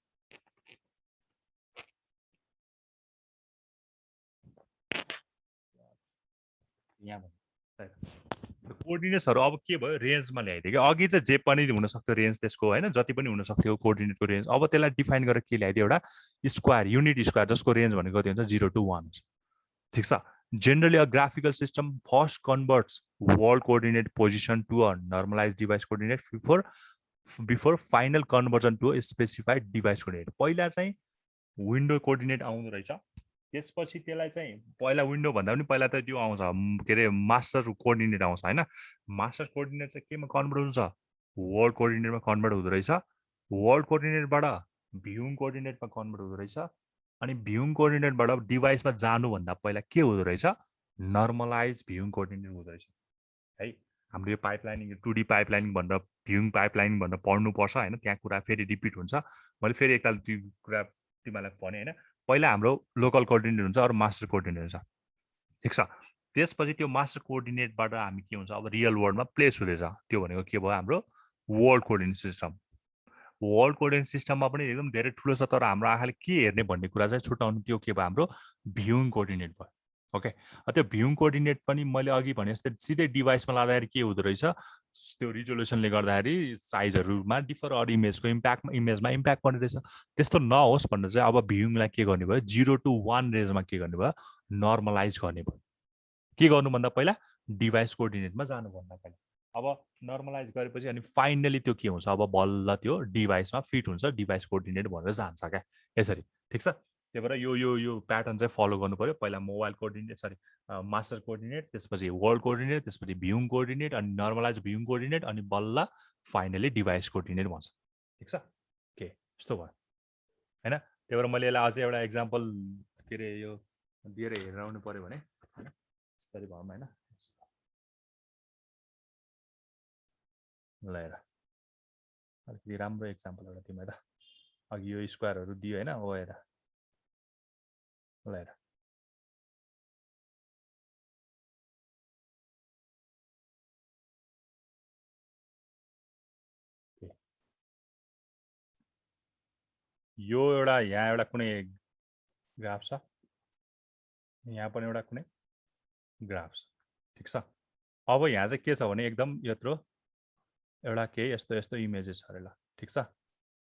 यहाँ कोअर्डिनेट्सहरू अब के भयो रेन्जमा ल्याइदियो कि अघि चाहिँ जे पनि हुनसक्थ्यो रेन्ज त्यसको होइन जति पनि हुनसक्थ्यो कोअर्डिनेटको रेन्ज अब त्यसलाई डिफाइन गरेर के ल्याइदियो एउटा स्क्वायर युनिट स्क्वायर जसको रेन्ज भनेको कति हुन्छ 0 to 1 ठिक छ generally a graphical system first converts world coordinate position to a normalized device coordinate before final conversion to a specified device coordinate पहिला चाहिँ विन्डो कोअर्डिनेट आउँदो रहेछ त्यसपछि त्यसलाई चाहिँ पहिला विन्डो भन्दा पनि पहिला त त्यो आउँछ के अरे मास्टर कोअर्डिनेट आउँछ होइन मास्टर कोअर्डिनेट चाहिँ केमा कन्भर्ट हुन्छ वर्ल्ड कोअर्डिनेटमा कन्भर्ट हुँदो रहेछ वर्ल्ड कोअर्डिनेटबाट भ्युङ कोअर्डिनेटमा कन्भर्ट हुँदो रहेछ अनि भ्युङ कोअर्डिनेटबाट डिभाइसमा जानुभन्दा पहिला के हुँदो रहेछ नर्मलाइज भ्युङ कोअर्डिनेट हुँदो रहेछ है हाम्रो यो पाइपलाइनिङ 2D पाइपलाइनिङ भनेर भ्युङ पाइपलाइनिङ भनेर पढ्नुपर्छ होइन त्यहाँ कुरा फेरि रिपिट हुन्छ मैले फेरि एकताल त्यो कुरा तिमीलाई भने होइन पहिला हाम्रो लोकल कोअर्डिनेट हुन्छ अरू मास्टर कोअर्डिनेट हुन्छ ठिक छ त्यसपछि त्यो मास्टर कोअर्डिनेटबाट हामी के हुन्छ अब रियल वर्ल्डमा प्लेस हुँदैछ त्यो भनेको के भयो हाम्रो world coordinate system world coordinate सिस्टममा पनि एकदम धेरै ठुलो छ तर हाम्रो आँखाले के हेर्ने भन्ने कुरा चाहिँ छुट्याउनु त्यो के भयो हाम्रो भ्युङ कोअर्डिनेट भयो ओके त्यो भ्युङ कोअर्डिनेट पनि मैले अघि भने जस्तै सिधै डिभाइसमा लाँदाखेरि के हुँदो रहेछ त्यो रिजोल्युसनले गर्दाखेरि साइजहरूमा डिफर अरू इमेजको इमेजमा इम्प्याक्ट पर्ने रहेछ त्यस्तो नहोस् भनेर चाहिँ अब भ्युङलाई के गर्ने भयो 0 to 1 रेन्जमा के गर्ने भयो नर्मलाइज गर्ने भयो के गर्नुभन्दा पहिला डिभाइस कोअर्डिनेटमा जानुभन्दा पहिला अब नर्मलाइज गरेपछि अनि फाइनली त्यो के हुन्छ अब बल्ल त्यो डिभाइसमा फिट हुन्छ डिभाइस कोअर्डिनेट भनेर जान्छ क्या यसरी ठिक छ त्यही भएर यो प्याटर्न चाहिँ फलो गर्नु पर्यो पहिला mobile coordinate sorry master coordinate त्यसपछि वर्ल्ड कोअर्डिनेट त्यसपछि भ्युङ कोअर्डिनेट अनि नर्मलाइज भ्युङ कोअर्डिनेट अनि बल्ल फाइनली डिभाइस कोअर्डिनेट भन्छ ठिक छ के यस्तो भयो होइन त्यही भएर मैले यसलाई अझै एउटा इक्जाम्पल के अरे यो दिएर हेरेर आउनु पर्यो भने होइन यसरी भनौँ होइन ल हेर अलिकति राम्रो इक्जाम्पल एउटा तिमीलाई त अघि यो स्क्वायरहरू दियो होइन हो हेर ल हेर यो एउटा यहाँ एउटा कुनै ग्राफ छ यहाँ पनि एउटा कुनै ग्राफ छ ठिक छ अब यहाँ चाहिँ के छ भने एकदम यत्रो एउटा के यस्तो यस्तो इमेजेस छ अरे ल ठिक छ।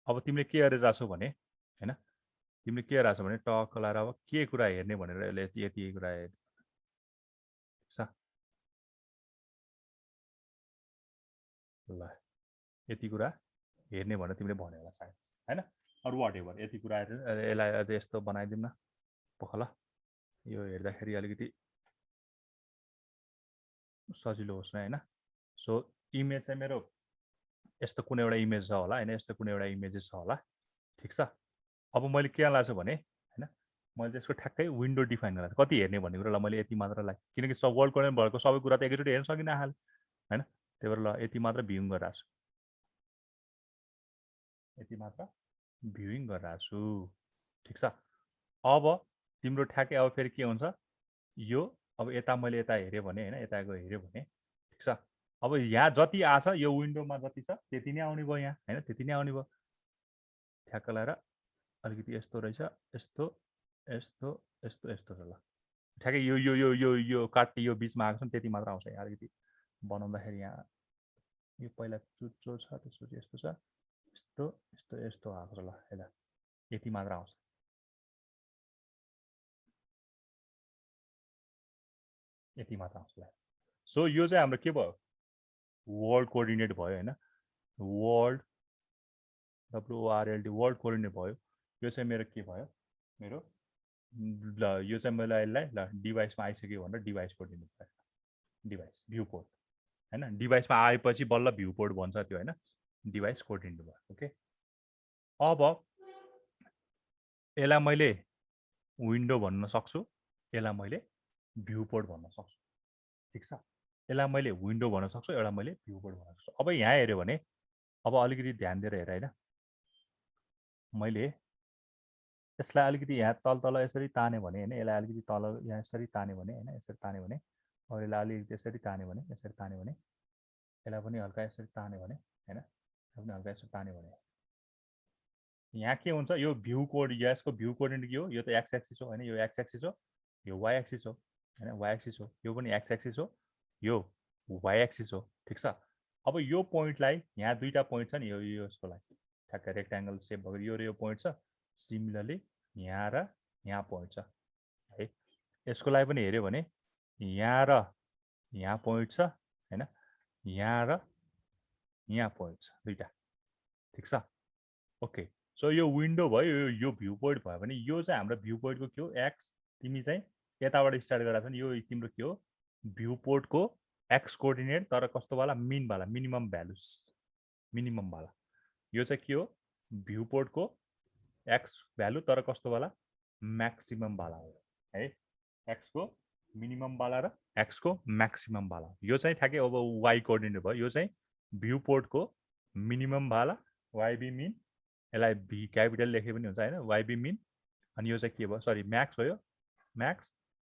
अब तिमीले के गरेर जाछौ भने हैन तिमीले के गरेर छौ भने टक्क लाएर अब के कुरा हेर्ने भनेर यसले यति यति कुरा हेर्ने ठिक छ। ल यति कुरा हेर्ने भनेर तिमीले भन्यो होला सायद हैन। अरू वाट एभर यति कुरा हेरेर यसलाई अझ यस्तो बनाइदिउँ न पख ल यो हेर्दाखेरि अलिकति सजिलो होस् न हैन। सो इमेज चाहिँ मेरो यस्तो कुनै एउटा इमेज छ होला हैन यस्तो कुनै एउटा इमेजेस छ होला ठिक छ। अब मैले के लाछु भने हैन मैले चाहिँ यसको ठ्याक्कै विन्डो डिफाइन गरेर कति हेर्ने भन्ने कुरालाई मैले यति मात्र लाएँ किनकि सब वर्ल्ड कोर्डिनेट भएको सबै कुरा त एकैचोटि हेर्न सकिन हाल हैन। त्यही भएर ल यति मात्र भ्युङ गरिरहेको छु यति मात्र भ्युइङ गरिरहेको छु ठिक छ। अब तिम्रो ठ्याक्कै अब फेरि के हुन्छ यो अब यता मैले यता हेऱ्यो भने हैन यता गयो हेऱ्यो भने ठिक छ। अब यहाँ जति आछ यो विन्डोमा जति छ त्यति नै आउने भयो यहाँ हैन त्यति नै आउने भयो। ठ्याक्क लाएर अलिकति यस्तो रहेछ यस्तो यस्तो यस्तो यस्तो छ ल ठ्याक्कै यो यो यो यो यो काट्ने यो बिचमा आएको छ नि त्यति मात्र आउँछ यहाँ अलिकति बनाउँदाखेरि यहाँ यो पहिला चुच्चो छ त्यसपछि यस्तो छ यस्तो यस्तो यस्तो आएको छ ल हेर यति मात्र आउँछ। यति मात्र आउँछ ल। सो यो चाहिँ हाम्रो के भयो वर्ल्ड कोअर्डिनेट भयो हैन वर्ल्ड WORLD वर्ल्ड कोअर्डिनेट भयो। यो चाहिँ मेरो के भयो मेरो ल यो चाहिँ मैले यसलाई ल डिभाइसमा आइसक्यो भनेर डिभाइस कोअर्डिनेट भयो डिभाइस भ्यू पोर्ट हैन डिभाइसमा आएपछि बल्ल भ्यू पोर्ट भन्छ त्यो हैन डिभाइस कोअर्डिनेट भयो ओके। अब यसलाई मैले विन्डो भन्न सक्छु यसलाई मैले भ्यू पोर्ट भन्न सक्छु ठिक छ। यसलाई मैले विन्डो भन्न सक्छु एउटा मैले भ्यू पोर्ट भन्न सक्छु। अब यहाँ हेऱ्यो भने अब अलिकति ध्यान दिएर हेर हैन मैले यसलाई अलिकति यहाँ तल तल यसरी ताने भने हैन यसलाई अलिकति तल यहाँ यसरी ताने भने हैन यसरी ताने भने अब यसलाई अलिकति यसरी ताने भने यसरी ताने भने यसलाई पनि हल्का यसरी ताने भने हैन पनि हल्का यसरी ताने भने यहाँ के हुन्छ यो भ्यू कोड यसको भ्यू कोअर्डिनेट के हो यो त एक्स एक्सिस हो हैन यो एक्स एक्सिस हो यो वाइ एक्सिस हो हैन वाइ एक्सिस हो यो पनि एक्स एक्सिस हो यो वाइ एक्सिस हो ठिक छ। अब यो पोइन्टलाई यहाँ दुईटा पोइन्ट छ नि यो यसको लागि ठ्याक्कै रेक्ट्याङ्गल सेप भएको यो पोइन्ट छ सिमिलरली यहाँ र यहाँ पोइन्ट छ है। यसको लागि पनि हेऱ्यो भने यहाँ र यहाँ पोइन्ट छ हैन यहाँ र यहाँ पोइन्ट छ दुईटा ठिक छ ओके। सो यो विन्डो भयो यो भ्यू पोइन्ट भयो भने यो चाहिँ हाम्रो भ्यू पोइन्टको के हो एक्स तिमी चाहिँ यताबाट स्टार्ट गरेको छ नि यो तिम्रो के हो भ्यू पोर्टको एक्स कोअर्डिनेट तर कस्तो वाला मिनवाला मिनिमम भ्यालुस मिनिमम वाला यो चाहिँ के हो भ्यू पोर्टको एक्स भ्यालु तर कस्तो वाला म्याक्सिमम वाला हो है एक्सको मिनिमम वाला र एक्सको म्याक्सिमम वाला यो चाहिँ ठ्याक्कै अब वाइ कोअर्डिनेट भयो यो चाहिँ भ्यू पोर्टको मिनिमम वाला वाइबी मिन यसलाई भी क्यापिटल लेखे पनि हुन्छ हैन वाइबी मिन अनि यो चाहिँ के भयो सरी म्याक्स भयो म्याक्स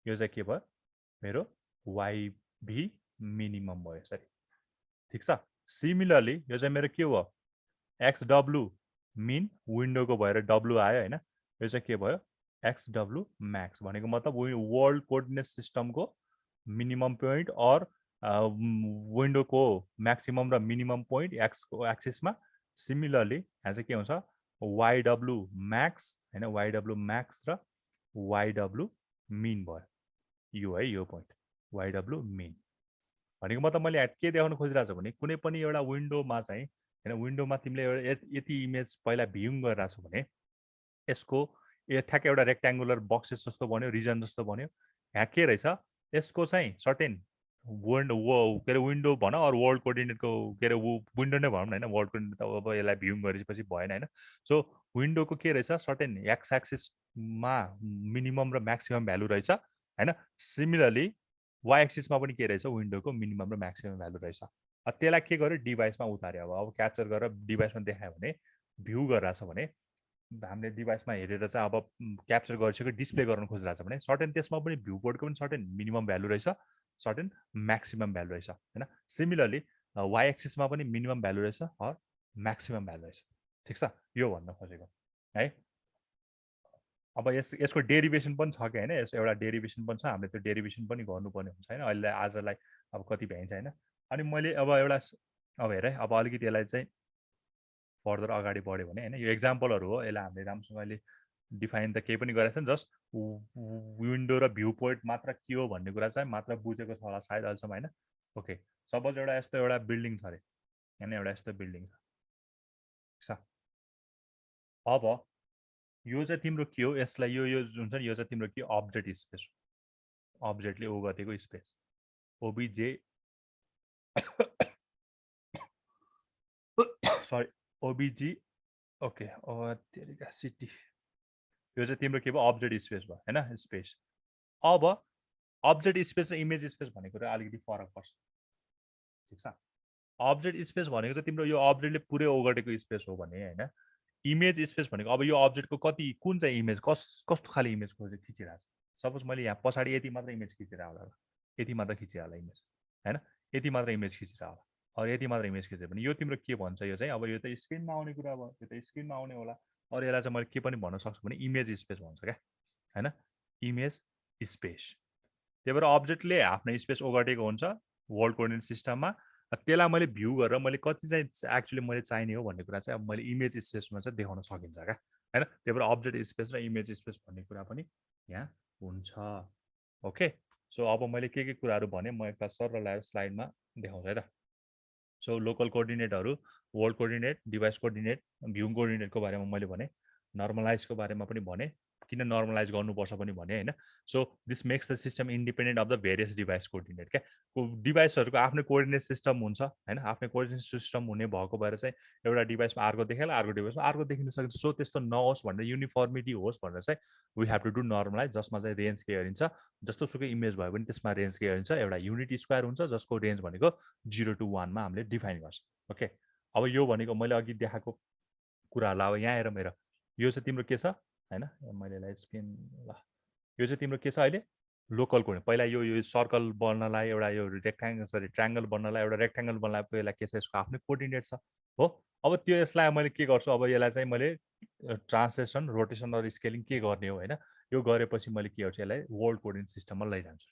यो चाहिँ के भयो मेरो वाइबी मिनिमम भयो यसरी ठिक छ। सिमिलरली यो चाहिँ मेरो के भयो एक्स डब्लु मिन विन्डोको भएर डब्लु आयो हैन यो चाहिँ के भयो एक्स डब्लु म्याक्स भनेको मतलब वर्ल्ड कोअर्डिनेट सिस्टमको मिनिमम पोइन्ट अर विन्डोको म्याक्सिमम र मिनिमम पोइन्ट एक्सको एक्सिसमा सिमिलरली यहाँ चाहिँ के हुन्छ वाइडब्लु म्याक्स हैन वाइडब्लु म्याक्स र वाइडब्लु मिन भयो यो है यो पोइन्ट वाइडब्लु मिन भनेको मतलब मैले के देखाउन खोजिरहेको छु भने कुनै पनि एउटा विन्डोमा चाहिँ हैन विन्डोमा तिमीले यति इमेज पहिला भ्युङ गरिरहेको छौ भने यसको ठ्याक्कै एउटा रेक्ट्याङ्गुलर बक्सेस जस्तो बन्यो रिजन जस्तो बन्यो यहाँ के रहेछ यसको चाहिँ सर्टेन वर्ल्ड के अरे विन्डो भन अरू वर्ल्ड कोअर्डिनेटको के अरे विन्डो नै भनौँ न होइन वर्ल्ड कोअर्डिनेट अब यसलाई भ्युङ गरेपछि भएन होइन। सो विन्डोको के रहेछ सर्टेन एक्स एक्सिसमा मिनिमम र म्याक्सिमम भ्यालु रहेछ होइन। सिमिलरली वाइ एक्सिसमा पनि के रहेछ विन्डोको मिनिमम र म्याक्सिमम भ्यालु रहेछ। त्यसलाई के गर्यो डिभाइसमा उतार्यो अब क्याप्चर गरेर डिभाइसमा देखायो भने भ्यू गरिरहेछ भने हामीले डिभाइसमा हेरेर चाहिँ अब क्याप्चर गरिसक्यो डिस्प्ले गर्न खोजिरहेको छ भने सर्टेन त्यसमा पनि भ्यू बोर्डको पनि सर्टेन मिनिमम भ्यालु रहेछ सर्टेन म्याक्सिमम भ्यालु रहेछ हैन। सिमिलरली वाइ एक्सिसमा पनि मिनिमम भ्यालु रहेछ अर म्याक्सिमम भ्यालु रहेछ ठिक छ यो भन्न खोजेको है। अब यसको डेरिभेसन पनि छ कि होइन, यसो एउटा डेरिभेसन पनि छ, हामीले त्यो डेरिभेसन पनि गर्नुपर्ने हुन्छ होइन अहिले आजलाई अब कति भ्याइन्छ होइन। अनि मैले अब एउटा अब हेर है, अब अलिकति यसलाई चाहिँ फर्दर अगाडि बढ्यो भने होइन, यो एक्जाम्पलहरू हो, यसलाई हामीले राम्रोसँगले डिफाइन त केही पनि गरेको छैन, जस्ट विन्डो र भ्यू पोइन्ट मात्र के हो भन्ने कुरा चाहिँ मात्र बुझेको छ होला सायद अहिलेसम्म होइन। ओके, सपोज एउटा यस्तो एउटा बिल्डिङ छ अरे होइन, एउटा यस्तो बिल्डिङ छ। अब यो चाहिँ तिम्रो के हो, यसलाई यो जुन छ नि यो चाहिँ तिम्रो के अब्जेक्ट स्पेस हो, अब्जेक्टले ऊ गरेको स्पेस ओबिजे सरी ओबिजी ओके तेरिका सिटी, यो चाहिँ तिम्रो के भयो अब्जेक्ट स्पेस भयो होइन स्पेस। अब अब्जेक्ट स्पेस र इमेज स्पेस भनेको कुरा अलिकति फरक पर्छ, ठिक छ। अब्जेक्ट स्पेस भनेको चाहिँ तिम्रो यो अब्जेक्टले पुरै ओगटेको स्पेस हो भने होइन, इमेज स्पेस भनेको अब यो अब्जेक्टको कति कुन चाहिँ इमेज कस्तो खाले इमेज खिचिरहेको छ। सपोज मैले यहाँ पछाडि यति मात्र इमेज खिचेर होला, यति मात्र खिचेर होला इमेज होइन, यति मात्र इमेज खिचेर होला, अरू यति मात्र इमेज खिच्यो भने यो तिम्रो के भन्छ, यो चाहिँ अब यो त स्क्रिनमा आउने कुरा भयो, यो त स्क्रिनमा आउने होला। अरू यसलाई चाहिँ मैले के पनि भन्न सक्छु भने इमेज स्पेस भन्छ क्या होइन, इमेज स्पेस। त्यही भएर अब्जेक्टले आफ्नो स्पेस ओगटेको हुन्छ वर्ल्ड कोअर्डिनेट सिस्टममा, त्यसलाई मैले भ्यू गरेर मैले कति चाहिँ एक्चुअली मैले चाहिने हो भन्ने कुरा चाहिँ अब मैले इमेज स्पेसमा चाहिँ देखाउन सकिन्छ क्या होइन। त्यही भएर अब्जेक्ट स्पेस र इमेज स्पेस भन्ने कुरा पनि यहाँ हुन्छ। ओके, सो अब मैले के कुराहरू भने म एकताल सर ल्याएर स्लाइडमा देखाउँछु है त। सो लोकल कोअर्डिनेटहरू, world coordinate, device coordinate, view कोअर्डिनेटको बारेमा मैले भने, नर्मलाइजको बारेमा पनि भने, किन नर्मलाइज गर्नुपर्छ पनि भने होइन। So this makes the system independent of the various device coordinate क्या, डिभाइसहरूको आफ्नै कोअर्डिनेट सिस्टम हुन्छ होइन, आफ्नै कोअर्डिनेट सिस्टम हुने भएको भएर चाहिँ एउटा डिभाइसमा अर्को देखाएला अर्को डिभाइसमा अर्को देखिन सकिन्छ। सो त्यस्तो नहोस् भनेर, युनिफर्मिटी होस् भनेर चाहिँ we have to do normalize, जसमा चाहिँ रेन्ज के गरिन्छ, जस्तो सुकै इमेज भयो भने त्यसमा रेन्ज के गरिन्छ, एउटा युनिट स्क्वायर हुन्छ जसको रेन्ज भनेको 0 to 1 मा हामीले डिफाइन गर्छ। ओके, अब यो भनेको मैले अघि देखाएको कुराहरूलाई अब यहाँ हेर मेरो, यो चाहिँ तिम्रो के छ होइन, मैले यसलाई स्क्रिन ल, यो चाहिँ तिम्रो के छ अहिले लोकल कोअर्डिनेट। पहिला यो सर्कल बन्नलाई एउटा यो रेक्ट्याङ्गल सरी ट्रायङ्गल बन्नलाई एउटा रेक्ट्याङ्गल बन्नलाई पहिला के छ, यसको आफ्नै कोअर्डिनेट छ हो। अब त्यो यसलाई मैले के गर्छु, अब यसलाई चाहिँ मैले ट्रान्सलेसन, रोटेसन र स्केलिङ के गर्ने हो होइन, यो गरेपछि मैले के गर्छु, यसलाई वर्ल्ड कोअर्डिनेट सिस्टममा लैजान्छु,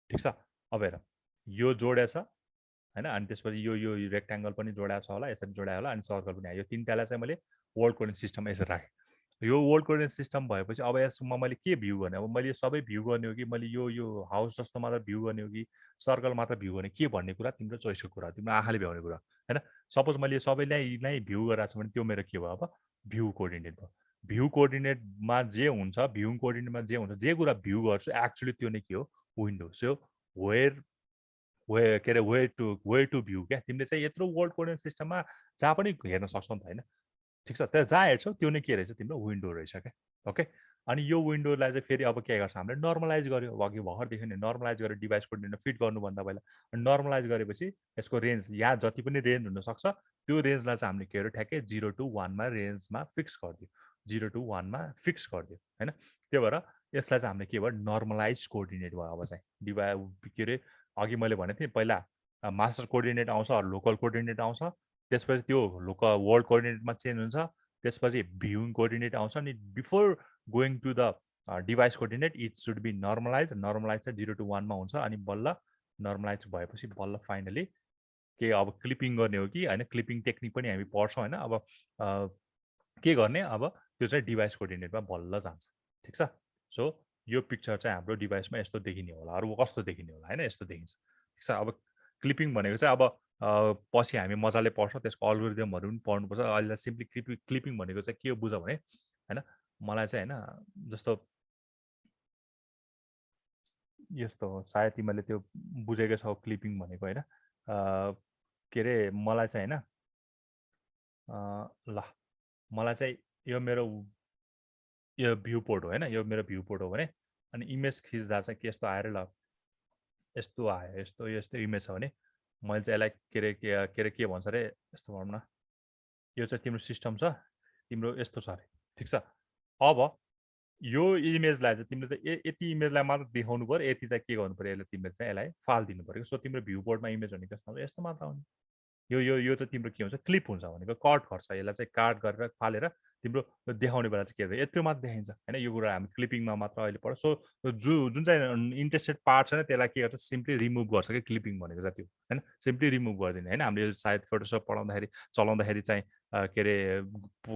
ठिक छ। अब हेर यो जोडेछ होइन, अनि त्यसपछि यो रेक्ट्याङ्गल पनि जोडाएको छ होला, यसरी जोडायो होला, अनि सर्कल पनि आयो, यो तिनवटालाई चाहिँ मैले वर्ल्ड कोअर्डिनेट सिस्टममा यसरी राखेँ। यो वर्ल्ड कोअर्डिनेट सिस्टम भएपछि अब यसमा मैले के भ्यू गर्ने, अब मैले सबै भ्यू गर्ने हो कि मैले यो हाउस जस्तो मात्र भ्यू गर्ने हो कि सर्कल मात्र भ्यू गर्ने, के भन्ने कुरा तिम्रो चोइसको कुरा, तिम्रो आँखाले भ्याउने कुरा होइन। सपोज मैले यो सबैलाई नै भ्यू गराएको छु भने त्यो मेरो के भयो, अब भ्यू कोअर्डिनेट भयो। भ्यू कोअर्डिनेटमा जे हुन्छ, भ्यू कोअर्डिनेटमा जे हुन्छ, जे कुरा भ्यू गर्छु एक्चुली त्यो नै के हो, विन्डो। सो वेयर के अरे वे टु भ्यू क्या, तिमीले चाहिँ यत्रो वर्ल्ड कोअर्डिनेट सिस्टममा जहाँ पनि हेर्न सक्छौ नि त होइन, ठिक छ। त्यहाँ जहाँ हेर्छौ त्यो नै के रहेछ, तिम्रो विन्डो रहेछ क्या। ओके, अनि यो विन्डोलाई चाहिँ फेरि अब के गर्छ हामीले, नर्मलाइज गर्यो, अघि भर्खर देख्यो नि, नर्मलाइज गरेर डिभाइस कोअर्डिनेट फिट गर्नुभन्दा पहिला नर्मलाइज गरेपछि यसको रेन्ज यहाँ जति पनि रेन्ज हुनसक्छ त्यो रेन्जलाई चाहिँ हामीले के गर्यो, ठ्याक्कै 0 to 1 मा रेन्जमा फिक्स गरिदियो, 0 to 1 मा फिक्स गरिदियो होइन। त्यो भएर यसलाई चाहिँ हामीले के भयो, नर्मलाइज कोअर्डिनेट भयो। अब चाहिँ के अरे अघि मैले भनेको थिएँ पहिला मास्टर कोअर्डिनेट आउँछ, लोकल कोअर्डिनेट आउँछ, त्यसपछि त्यो लोकल वर्ल्ड कोअर्डिनेटमा चेन्ज हुन्छ, त्यसपछि भ्युइङ कोअर्डिनेट आउँछ, अनि before going to the device coordinate it should be normalize, normalize चाहिँ 0 to 1 मा हुन्छ, अनि बल्ल नर्मलाइज भएपछि बल्ल फाइनली के अब क्लिपिङ गर्ने हो कि होइन, क्लिपिङ टेक्निक पनि हामी पढ्छौँ होइन। अब के गर्ने, अब त्यो चाहिँ डिभाइस कोअर्डिनेटमा बल्ल जान्छ, ठिक छ। सो यो पिक्चर चाहिँ हाम्रो डिभाइसमा यस्तो देखिने होला, अरू कस्तो देखिने होला होइन, यस्तो देखिन्छ, ठिक छ। अब क्लिपिङ भनेको चाहिँ अब पछि हामी मजाले पढ्छौँ, त्यसको अल्गोरिदमहरू पनि पढ्नुपर्छ। अहिले सिम्पली क्लिपिङ भनेको चाहिँ के बुझ भने होइन, मलाई चाहिँ होइन जस्तो यस्तो हो, सायद तिमीले त्यो बुझेकै छौ क्लिपिङ भनेको होइन। के अरे मलाई चाहिँ होइन ल, मलाई चाहिँ यो मेरो यो भ्यू पोर्ट हो होइन, यो मेरो भ्यू पोर्ट हो भने, अनि इमेज खिच्दा चाहिँ के यस्तो आएर ल यस्तो आयो, यस्तो यस्तो इमेज छ भने मैले चाहिँ यसलाई के अरे के भन्छ अरे, यस्तो भनौँ न, यो चाहिँ तिम्रो सिस्टम छ, तिम्रो यस्तो छ अरे, ठिक छ। अब यो इमेजलाई चाहिँ तिमीले चाहिँ यति इमेजलाई मात्र देखाउनु पऱ्यो, यति चाहिँ के गर्नु पऱ्यो, यसलाई तिमीले चाहिँ यसलाई फाल दिनु पऱ्यो। सो तिम्रो भ्यू बोर्डमा इमेज भनेको कस्तो यस्तो मात्र आउने, यो चाहिँ तिम्रो के हुन्छ, क्लिप हुन्छ भनेको, कट गर्छ, यसलाई चाहिँ काट गरेर फालेर तिम्रो देखाउने बेला चाहिँ के हुन्छ यत्रो मात्र देखाइन्छ होइन यो कुरा हामी क्लिपिङमा मात्र अहिले पढ्छ सो जुन चाहिँ इन्ट्रेस्टेड पार्ट छ त्यसलाई के गर्छ सिम्पली रिमुभ गर्छ कि क्लिपिङ भनेको जति हो होइन सिम्पली रिमुभ गरिदिने होइन हामीले सायद फोटोसप पढाउँदाखेरि चलाउँदाखेरि चाहिँ के अरे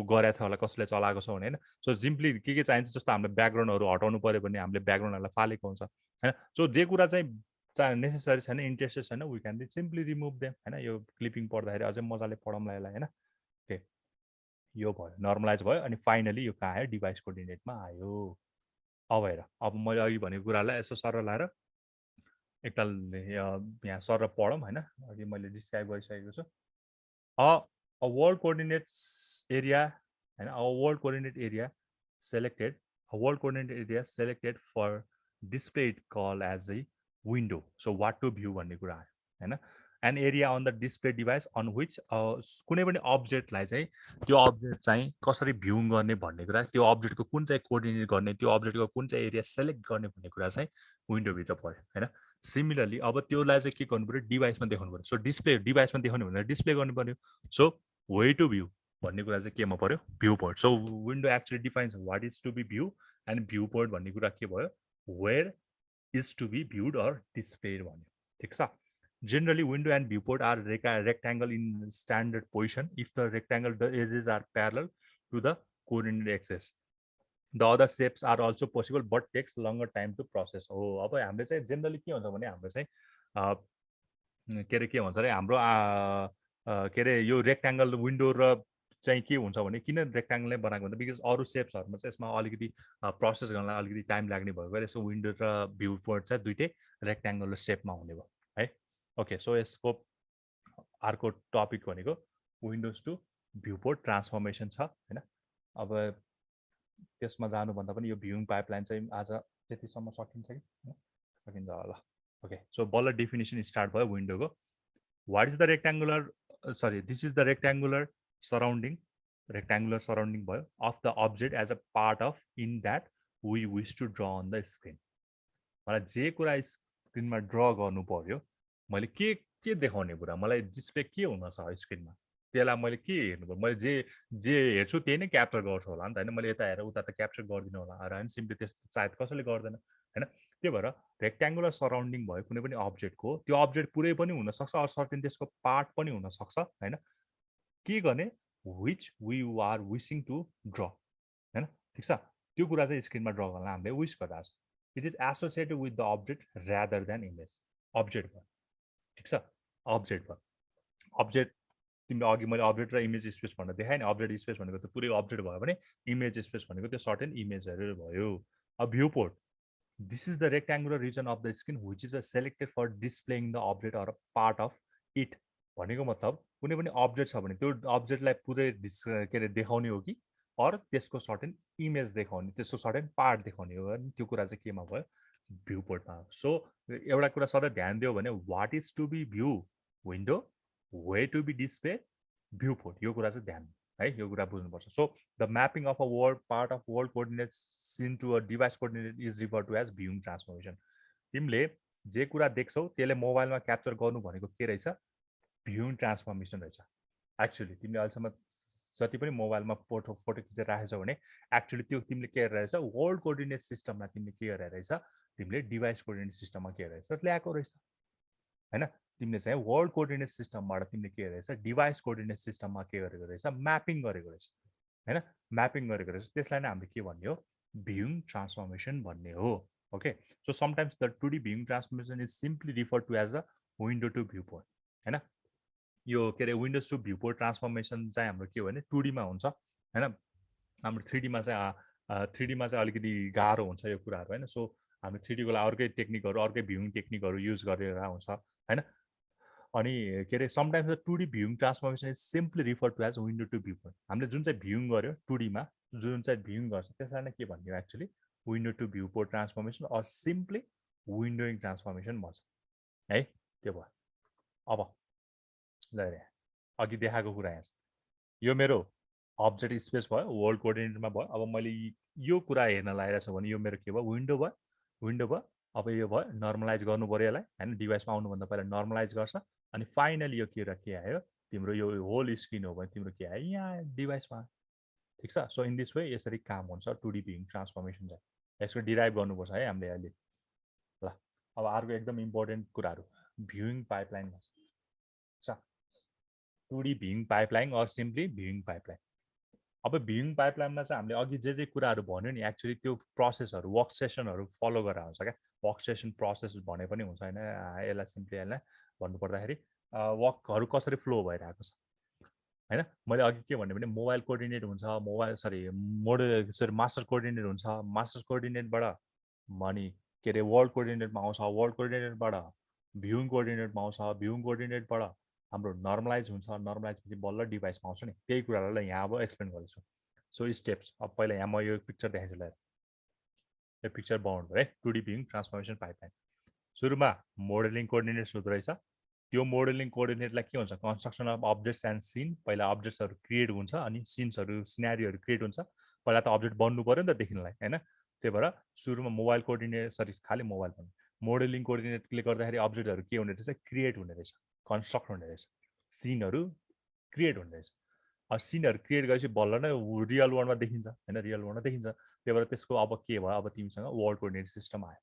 गरेको छ होला कसैले चलाएको छ भने होइन सो सिम्पली के चाहिन्छ जस्तो हामीले ब्याकग्राउन्डहरू हटाउनु पऱ्यो भने हामीले ब्याकग्राउन्डहरूलाई फालेको हुन्छ होइन सो जे कुरा चाहिँ नेसेसरी छैन इन्ट्रेस्टेड छैन we can simply remove them होइन यो क्लिपिङ पढ्दाखेरि अझै मजाले पढाउँला यसलाई होइन ओके यो भयो नर्मलाइज भयो अनि फाइनली यो कहाँ आयो डिभाइस कोअर्डिनेटमा आयो अब हेर अब मैले अघि भनेको कुरालाई यसो सर लाएर एकताल यहाँ सर पढौँ होइन अघि मैले डिस्क्राइब गरिसकेको छु a world coordinates area and a world coordinate area selected for display called as a window so what to view भन्ने कुरा आयो हैन an area on the display device on which कुनै पनि अब्जेक्टलाई चाहिँ त्यो अब्जेक्ट चाहिँ कसरी भ्यू गर्ने भन्ने कुरा त्यो अब्जेक्टको कुन चाहिँ कोअर्डिनेट गर्ने त्यो अब्जेक्टको कुन चाहिँ एरिया सेलेक्ट गर्ने भन्ने कुरा चाहिँ विन्डोभित्र पर्यो होइन सिमिलरली अब त्योलाई चाहिँ के गर्नु पऱ्यो डिभाइसमा देखाउनु पऱ्यो सो डिस्प्ले डिभाइसमा देखाउने भनेर डिस्प्ले गर्नु पऱ्यो सो वे टु भ्यू भन्ने कुरा चाहिँ केमा पर्यो view port so window actually defines what is to be view and view port भन्ने कुरा के भयो where is to be viewed or displayed भन्यो ठिक छ generally window and viewport are rectangle in standard position if the rectangle edges are parallel to the coordinate axis the other shapes are also possible but takes longer time to process हो अब हामीले चाहिँ जेनरली के हुन्छ भने हाम्रो चाहिँ के अरे के भन्छ अरे हाम्रो के अरे यो रेक्ट्याङ्गल विन्डो र चाहिँ के हुन्छ भने किन रेक्ट्याङ्गल नै बनाएको हुन्छ बिकज अरू सेप्सहरूमा चाहिँ यसमा अलिकति प्रोसेस गर्नलाई अलिकति टाइम लाग्ने भएको भएर यसो विन्डो र भ्यू पोर्ट चाहिँ दुइटै रेक्ट्याङ्गुलर सेपमा हुने भयो है ओके सो यसको अर्को टपिक भनेको विन्डोज टु भ्यूपोर्ट ट्रान्सफर्मेसन छ होइन अब त्यसमा जानुभन्दा पनि यो भ्युइङ पाइपलाइन चाहिँ आज त्यतिसम्म सकिन्छ कि सकिन्छ होला ओके सो बल्ल डेफिनेसन स्टार्ट भयो विन्डोको what is the rectangular sorry this is the rectangular surrounding भयो of the object as a part of in that we wish to draw on the screen मलाई जे कुरा स्क्रिनमा ड्र गर्नु पर्यो मैले के देखाउने कुरा मलाई डिस्प्ले के हुन छ स्क्रिनमा त्यसलाई मैले के हेर्नु पर्यो मैले जे हेर्छु त्यही नै क्याप्चर गर्छु होला नि त होइन मैले यता हेरेर उता त क्याप्चर गर्दिनँ होला होइन सिम्पली त्यस्तो सायद कसैले गर्दैन होइन त्यही भएर रेक्ट्याङ्गुलर सराउन्डिङ भयो कुनै पनि अब्जेक्टको त्यो अब्जेक्ट पुरै पनि हुनसक्छ अर सर्टेन त्यसको पार्ट पनि हुनसक्छ होइन के गर्ने which we are wishing to draw होइन ठिक छ त्यो कुरा चाहिँ स्क्रिनमा ड्र गर्न हामीले विस गरिरहेको छ it is associated with the object rather than image object भयो ठिक छ अब्जेक्ट भयो अब्जेक्ट तिमीले अघि मैले अब्जेक्ट र इमेज स्पेस भनेर देखाएँ नि अब्जेक्ट स्पेस भनेको त पुरै अब्जेक्ट भयो भने इमेज स्पेस भनेको त्यो सर्टेन इमेजहरू भयो अब view port this is the rectangular region of the screen which is a selected for displaying the object or part of it भनेको मतलब कुनै पनि अब्जेक्ट छ भने त्यो अब्जेक्टलाई पुरै के अरे देखाउने हो कि अर त्यसको सर्टेन इमेज देखाउने त्यसको सर्टेन पार्ट देखाउने हो भने त्यो कुरा चाहिँ केमा भयो भ्यू पोर्टमा सो एउटा कुरा सधैँ ध्यान दियो भने what is to be view window way to be display view port यो कुरा चाहिँ ध्यान है यो कुरा बुझ्नुपर्छ so the mapping of a world part of world coordinates into a device coordinate is refer to as viewing transformation तिमीले जे कुरा देख्छौ त्यसले मोबाइलमा क्याप्चर गर्नु भनेको के रहेछ भ्युइङ ट्रान्सफर्मेसन रहेछ एक्चुअली तिमीले अहिलेसम्म जति पनि मोबाइलमा फोटो खिचेर राखेछौ भने एक्चुअली त्यो तिमीले के रहेछ वर्ल्ड कोअर्डिनेट सिस्टममा तिमीले के गरेर रहेछ तिमीले डिभाइस कोअर्डिनेट सिस्टममा के रहेछ ल्याएको रहेछ होइन तिमीले चाहिँ वर्ल्ड कोअर्डिनेट सिस्टमबाट तिमीले के रहेछ डिभाइस कोअर्डिनेट सिस्टममा के गरेको रहेछ म्यापिङ गरेको रहेछ होइन म्यापिङ गरेको रहेछ त्यसलाई नै हामीले के भन्ने हो भ्युइङ ट्रान्सफर्मेसन भन्ने हो okay so sometimes the 2D viewing transformation is simply refer to as a window to view port होइन यो के अरे windows to view port transformation चाहिँ हाम्रो के हो भने 2Dमा हुन्छ होइन हाम्रो 3Dमा चाहिँ अलिकति गाह्रो हुन्छ यो कुराहरू होइन सो हाम्रो 3Dको लागि अर्कै टेक्निकहरू अर्कै भ्युइङ टेक्निकहरू युज गरेर हुन्छ होइन अनि के अरे sometimes the 2D viewing transformation is simply refer to as window to view port हामीले जुन चाहिँ भ्युइङ गर्यो 2Dमा जुन चाहिँ भ्युइङ गर्छ त्यसलाई नै के भन्ने हो actually window to view port transformation or simply windowing transformation भन्छ है त्यो भयो अब ल अघि देखाएको कुरा यहाँ यो मेरो अब्जेक्ट स्पेस भयो वर्ल्ड कोअर्डिनेटमा भयो अब मैले यो कुरा हेर्न लागिरहेको छु भने यो मेरो के भयो विन्डो भयो अब यो भयो नर्मलाइज गर्नु पऱ्यो यसलाई होइन डिभाइसमा आउनुभन्दा पहिला नर्मलाइज गर्छ अनि फाइनली यो के आयो तिम्रो यो होल स्क्रिन हो भने तिम्रो के आयो यहाँ डिभाइसमा ठिक छ। सो इन दिस वे यसरी काम हुन्छ 2D भ्युइङ ट्रान्सफर्मेसन चाहिँ। यसको डिराइभ गर्नुपर्छ है हामीले अहिले। ल अब अर्को एकदम इम्पोर्टेन्ट कुराहरू भ्युइङ पाइपलाइन भन्छ। 2D viewing pipeline or simply viewing pipeline. अब भ्युइङ पाइपलाइनमा चाहिँ हामीले अघि जे कुराहरू भन्यो नि एक्चुअली त्यो प्रोसेसहरू वर्क सेसनहरू फलो गरेर हुन्छ क्या। वर्क सेसन प्रोसेस भने पनि हुन्छ होइन, यसलाई सिम्पली यसलाई भन्नुपर्दाखेरि वर्कहरू कसरी फ्लो भइरहेको छ होइन। मैले अघि के भन्यो भने मोबाइल कोअर्डिनेट हुन्छ, मोडल सरी मास्टर कोअर्डिनेट हुन्छ, मास्टर कोअर्डिनेटबाट अनि के अरे वर्ल्ड कोअर्डिनेटमा आउँछ, वर्ल्ड कोअर्डिनेटबाट भ्युइङ कोअर्डिनेटमा आउँछ, भ्युइङ कोअर्डिनेटबाट हाम्रो नर्मलाइज हुन्छ, नर्मलाइजपछि बल्ल डिभाइसमा आउँछ नि। त्यही कुरालाई यहाँ अब एक्सप्लेन गर्दैछु। सो स्टेप्स अब पहिला यहाँ म यो पिक्चर देखाइछु ल, यो पिक्चर बनाउनु पऱ्यो है 2D भ्युइङ ट्रान्सफर्मेसन पाइपलाइन। सुरुमा मोडलिङ कोअर्डिनेट्स हुँदो रहेछ। त्यो मोडलिङ कोअर्डिनेटलाई के हुन्छ construction of objects and scene. पहिला अब्जेक्ट्सहरू क्रिएट हुन्छ अनि सिन्सहरू सिनेरियोहरू क्रिएट हुन्छ। पहिला त अब्जेक्ट बन्नु पऱ्यो नि त देखिनलाई होइन। त्यही भएर सुरुमा मोबाइल कोअर्डिनेट सरी खालि मोबाइल भन्नु मोडलिङ कोअर्डिनेटले गर्दाखेरि अब्जेक्टहरू के हुने रहेछ क्रिएट हुने रहेछ, कन्स्ट्रक्ट हुने रहेछ, सिनहरू क्रिएट हुने रहेछ। सिनहरू क्रिएट गरेपछि बल्ल नै रियल वर्ल्डमा देखिन्छ होइन, रियल वर्ल्डमा देखिन्छ। त्यही भएर त्यसको अब के भयो, अब तिमीसँग वर्ल्ड कोअर्डिनेट सिस्टम आयो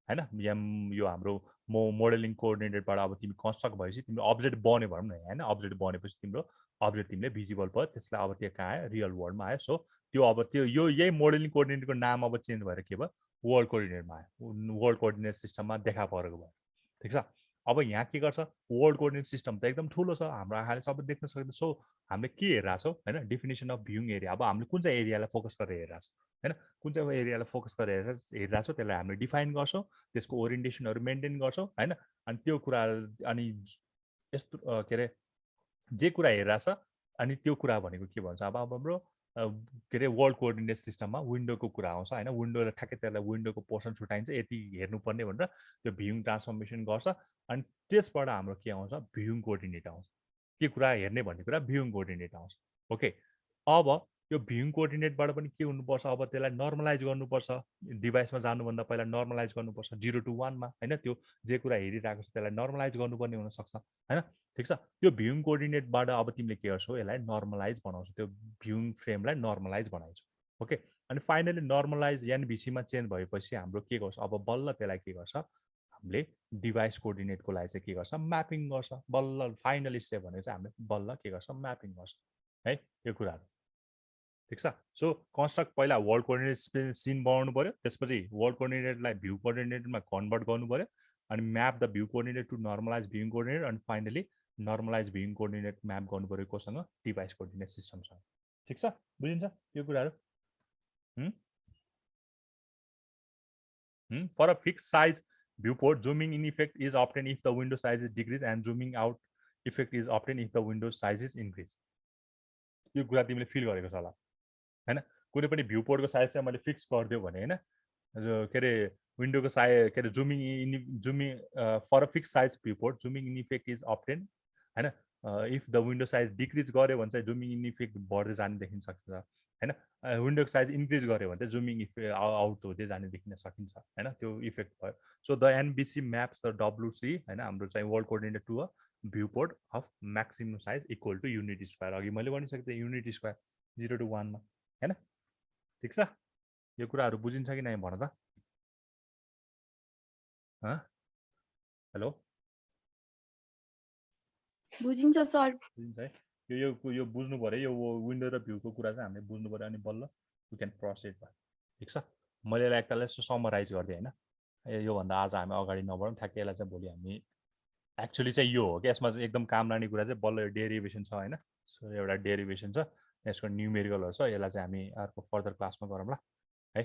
होइन। यो हाम्रो मोडलिङ कोअर्डिनेटबाट अब तिमी कन्स्ट्रक्ट भएपछि तिम्रो अब्जेक्ट बन्यो भनौँ न होइन। अब्जेक्ट बनेपछि तिम्रो अब्जेक्ट तिमीले भिजिबल भयो, त्यसलाई अब त्यो कहाँ आयो रियल वर्ल्डमा आयो। सो त्यो अब त्यो यही मोडलिङ कोअर्डिनेटको नाम अब चेन्ज भएर के भयो वर्ल्ड कोअर्डिनेटमा आयो, वर्ल्ड कोअर्डिनेट सिस्टममा देखा परेको भयो। ठिक छ। अब यहाँ के गर्छ वर्ल्ड कोअर्डिनेट सिस्टम त एकदम ठुलो छ, हाम्रो आँखाले सबै देख्न सक्दैन। सो हामीले के हेरिरहेको छौँ होइन डेफिनेसन अफ भ्युइङ एरिया। अब हामीले कुन चाहिँ एरियालाई फोकस गरेर हेरिरहेको छौँ होइन, कुन चाहिँ एरियालाई फोकस गरेर हेरिरहेको छौँ त्यसलाई हामीले डिफाइन गर्छौँ, त्यसको ओरिएन्टेसनहरू मेन्टेन गर्छौँ होइन। अनि त्यो कुरा अनि यस्तो के अरे जे कुरा हेरिरहेछ अनि त्यो कुरा भनेको के भन्छ अब हाम्रो के अरे वर्ल्ड कोअर्डिनेट सिस्टममा विन्डोको कुरा आउँछ होइन। विन्डोलाई ठ्याक्कै त्यसलाई विन्डोको पोर्सन छुट्याइन्छ, यति हेर्नुपर्ने भनेर त्यो भ्युइङ ट्रान्सफर्मेसन गर्छ। अनि त्यसबाट हाम्रो के आउँछ भ्युइङ कोअर्डिनेट आउँछ। के कुरा हेर्ने भन्ने कुरा भ्युइङ कोअर्डिनेट आउँछ। ओके अब यो भ्युइङ कोअर्डिनेटबाट पनि के हुनुपर्छ अब त्यसलाई नर्मलाइज गर्नुपर्छ। डिभाइसमा जानुभन्दा पहिला नर्मलाइज गर्नुपर्छ 0 to 1मा होइन। त्यो जे कुरा हेरिरहेको छ त्यसलाई नर्मलाइज गर्नुपर्ने हुनसक्छ होइन। ठिक छ। त्यो भ्युइङ कोअर्डिनेटबाट अब तिमीले के गर्छौ यसलाई नर्मलाइज बनाउँछौ, त्यो भ्युइङ फ्रेमलाई नर्मलाइज बनाइन्छौ। ओके अनि फाइनली नर्मलाइज एनबिसीमा चेन्ज भएपछि हाम्रो के गर्छ अब बल्ल त्यसलाई के गर्छ हामीले डिभाइस कोअर्डिनेटको लागि चाहिँ के गर्छ म्यापिङ गर्छ। बल्ल फाइनल स्टेप भनेको चाहिँ हामीले बल्ल के गर्छ म्यापिङ गर्छ है यो कुराहरू। ठिक छ। सो कन्स्ट्रक्ट पहिला वर्ल्ड कोअर्डिनेट सिन बनाउनु पऱ्यो, त्यसपछि वर्ल्ड कोअर्डिनेटलाई भ्यू कोअर्डिनेटमा कन्भर्ट गर्नु पऱ्यो, अनि map the view coordinate to normalize viewing coordinate, अनि finally normalize viewing coordinate map गर्नु पऱ्यो कोसँग डिभाइस कोअर्डिनेट सिस्टमसँग। ठिक छ, बुझिन्छ यो कुराहरू। For a fix size viewport zooming in effect is obtained if the window size is decreased and zooming out effect is obtained if the window size is increased। यो कुरा तिमीले फिल गरेको छ होला होइन। कुनै पनि भ्यू पोर्टको साइज चाहिँ मैले फिक्स गरिदियो भने होइन के अरे विन्डोको साइज के अरे zooming for a fix size view port zooming in effect is obtain होइन। If the window size decrease गऱ्यो भने चाहिँ जुमिङ इन इफेक्ट बढ्दै जाने देखिन सक्छ होइन। विन्डोको साइज इन्क्रिज गऱ्यो भने चाहिँ जुमिङ इफेक्ट आउट हुँदै जाने देखिन सकिन्छ होइन, त्यो इफेक्ट भयो। So the NVC maps the WC होइन हाम्रो चाहिँ world coordinate to a view port of maximum size equal to unit square. अघि मैले भनिसकेको थिएँ युनिट स्क्वायर 0 to 1मा होइन। ठिक छ, यो कुराहरू बुझिन्छ कि नै भन त। हेलो बुझिन्छ सर। बुझिन्छ है। यो बुझ्नु पऱ्यो, यो विन्डो र भ्यूको कुरा चाहिँ हामीले बुझ्नु पऱ्यो अनि बल्ल यु क्यान प्रोसिड भयो। ठिक छ, मैले यसलाई एकताल यसो समराइज गरिदिएँ होइन। योभन्दा आज हामी अगाडि नबढौँ, ठ्याक्कै यसलाई चाहिँ भोलि हामी एक्चुअली चाहिँ यो हो कि यसमा चाहिँ एकदम काम लाग्ने कुरा चाहिँ बल्ल यो डेरिभेसन छ होइन। सो एउटा डेरिभेसन छ, यसको न्युमेरिकलहरू छ, यसलाई चाहिँ हामी अर्को फर्दर क्लासमा गरौँला है।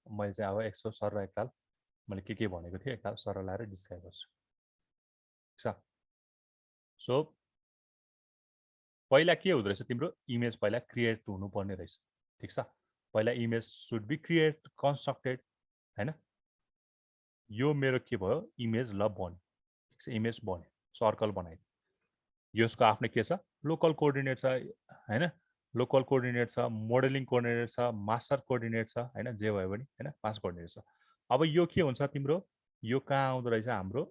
मैले चाहिँ अब यसो सर एकताल मैले के भनेको थिएँ एकताल सर लाएर डिस्क्राइब गर्छु। ठिक छ। सो पहिला के हुँदो रहेछ तिम्रो इमेज पहिला क्रिएट हुनुपर्ने रहेछ। ठिक छ, पहिला image should be create constructed होइन। यो मेरो के भयो इमेज ल बन्यो। ठिक छ, इमेज बन्यो, सर्कल बनाइदियो। यसको आफ्नै के छ लोकल कोअर्डिनेट छ होइन, लोकल कोअर्डिनेट छ, मोडलिङ कोअर्डिनेट छ, मास्टर कोअर्डिनेट छ होइन, जे भयो भने होइन मास्टर कोअर्डिनेट छ। अब यो के हुन्छ तिम्रो यो कहाँ आउँदो रहेछ हाम्रो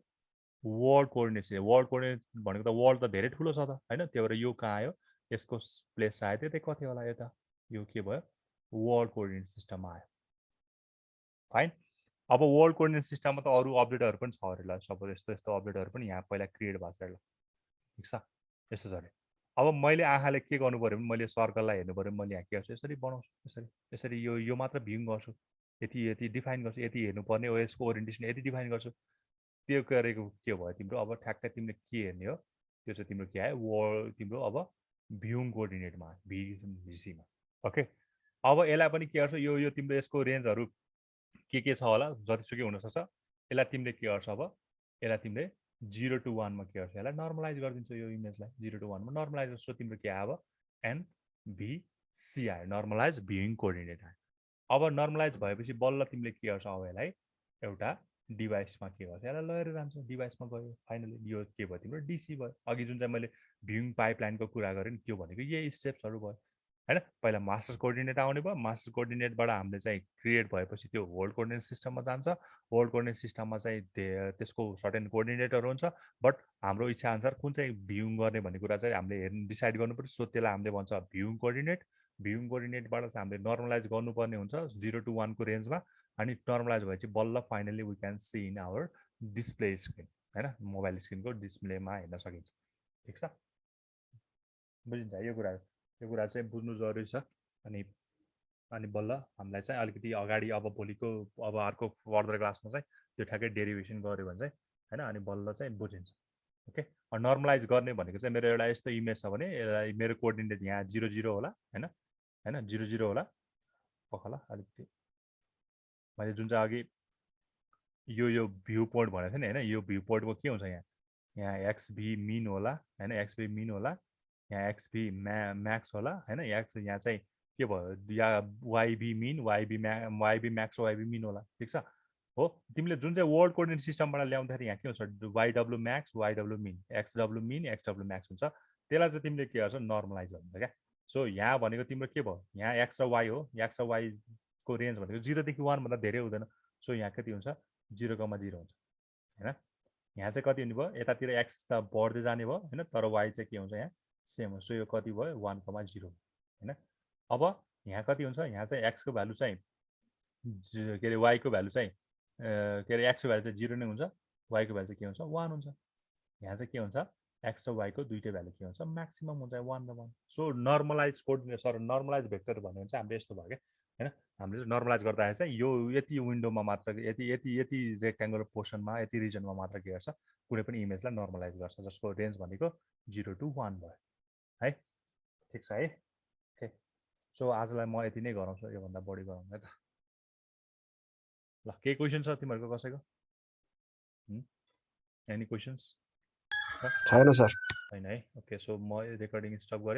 वर्ल्ड कोअर्डिनेट छ। वर्ल्ड कोअर्डिनेट भनेको त वर्ल्ड त धेरै ठुलो छ त होइन, त्यही भएर यो कहाँ आयो यसको प्लेस आयो त्यतै कति होला यो त यो के भयो वर्ल्ड कोअर्डिनेट सिस्टममा आयो फाइन अब वर्ल्ड कोअर्डिनेट सिस्टममा त अरू अपडेटहरू पनि छ अरे ल सपोज यस्तो यस्तो अपडेटहरू पनि यहाँ पहिला क्रिएट भएको छ अरे ल ठिक छ यस्तो छ अरे अब मैले आँखाले के गर्नु पऱ्यो भने मैले सर्कललाई हेर्नु पऱ्यो मैले यहाँ के गर्छु यसरी बनाउँछु यसरी यसरी यो मात्र भ्युङ गर्छु यति यति डिफाइन गर्छु यति हेर्नुपर्ने हो यसको ओरिएन्टेसन यति डिफाइन गर्छु त्यो गरेको के भयो तिम्रो अब ठ्याक्कै तिमीले के हेर्ने हो त्यो चाहिँ तिम्रो के आयो वर्ल्ड तिम्रो अब भ्युङ कोअर्डिनेटमा भिसीमा ओके अब यसलाई पनि के गर्छ यो तिम्रो यसको रेन्जहरू के छ होला जतिसुकै हुनसक्छ यसलाई तिमीले के गर्छ अब यसलाई तिमीले 0 to 1 मा के गर्छ यसलाई नर्मलाइज गरिदिन्छ यो इमेजलाई 0 to 1 मा नर्मलाइज गर्छ तिम्रो के आयो अब NVC आयो नर्मलाइज भ्युइङ कोअर्डिनेट आयो अब नर्मलाइज भएपछि बल्ल तिमीले के गर्छ अब यसलाई एउटा डिभाइसमा के गर्छ यसलाई लगेर जान्छ डिभाइसमा गयो फाइनली यो के भयो तिम्रो डिसी भयो अघि जुन चाहिँ मैले भ्युइङ पाइपलाइनको कुरा गरेँ नि त्यो भनेको यही स्टेप्सहरू भयो हैन पहिला मास्टर कोअर्डिनेट आउने भयो मास्टर कोअर्डिनेटबाट हामीले चाहिँ क्रिएट भएपछि त्यो वर्ल्ड कोअर्डिनेट सिस्टममा जान्छ वर्ल्ड कोअर्डिनेट सिस्टममा चाहिँ त्यसको सर्टेन कोअर्डिनेटहरू हुन्छ बट हाम्रो इच्छाअनुसार कुन चाहिँ भ्युङ गर्ने भन्ने कुरा चाहिँ हामीले हेर्नु डिसाइड गर्नु पर्यो सो त्यसलाई हामीले भन्छ भ्युङ कोअर्डिनेटबाट चाहिँ हामीले नर्मलाइज गर्नुपर्ने हुन्छ 0 to 1 को रेन्जमा अनि नर्मलाइज भएपछि बल्ल finally we can see in our display screen हैन मोबाइल स्क्रिनको डिस्प्लेमा हेर्न सकिन्छ ठिक छ बुझिन्छ यो कुरा चाहिँ बुझ्नु जरुरी छ अनि बल्ल हामीलाई चाहिँ अलिकति अगाडि अब भोलिको अब अर्को फर्दर क्लासमा चाहिँ त्यो ठ्याक्कै डेरिभेसन गर्यो भने चाहिँ हैन अनि बल्ल चाहिँ बुझिन्छ ओके नर्मलाइज गर्ने भनेको चाहिँ मेरो एउटा यस्तो इमेज छ भने यसलाई मेरो कोअर्डिनेट यहाँ 0 0 होला हैन 0 0 होला पखला अलिकति मैले जुन चाहिँ अघि यो भ्यू पोइन्ट भनेको थिएँ नि हैन यो भ्यू पोइन्टको के हुन्छ यहाँ XV मिन होला हैन XV मिन होला यहाँ XV म्याक्स होला हैन यहाँ चाहिँ के भयो या YB min YB max YB min होला ठिक छ हो तिमीले जुन चाहिँ वर्ल्ड कोअर्डिनेट सिस्टमबाट ल्याउँदाखेरि यहाँ के हुन्छ YW max YW min XW min XW max हुन्छ त्यसलाई चाहिँ तिमीले के गर्छ नर्मलाइज गर्छ क्या सो यहाँ भनेको तिम्रो के भयो यहाँ X र Y हो X र Y को रेन्ज भनेको 0 देखि 1 भन्दा धेरै हुँदैन सो यहाँ कति हुन्छ 0, 0 हुन्छ हैन यहाँ चाहिँ कति हुने भयो यतातिर X त बढ्दै जाने भयो हैन तर Y चाहिँ के हुन्छ यहाँ सेम हो सो यो कति भयो 1, 0 हैन अब यहाँ कति हुन्छ यहाँ चाहिँ X को भ्यालु चाहिँ के अरे Y को भ्यालु चाहिँ के अरे X को भ्यालु चाहिँ 0 नै हुन्छ Y को भ्यालु चाहिँ के हुन्छ 1 हुन्छ यहाँ चाहिँ के हुन्छ X र Y को दुईटै भ्यालु के हुन्छ म्याक्सिमम हुन्छ 1 र 1 so normalise coordinate sir normalise vector भन्ने चाहिँ हामीले यस्तो भयो क्या हैन हामीले नर्मलाइज गर्दाखेरि चाहिँ यो यति विन्डोमा मात्र यति रेक्ट्याङ्गुलर पोर्सनमा यति रिजनमा मात्र के गर्छ कुनै पनि इमेजलाई नर्मलाइज गर्छ जसको रेन्ज भनेको 0 to 1 भयो है ठिक छ है ओके सो आजलाई म यति नै गराउँछु योभन्दा बढी गराउँदैन त ल केही क्वेसन छ तिमीहरूको कसैको एनी क्वेसन्स छैन छैन सर हैन है ओके सो म रेकर्डिङ स्टप गरेँ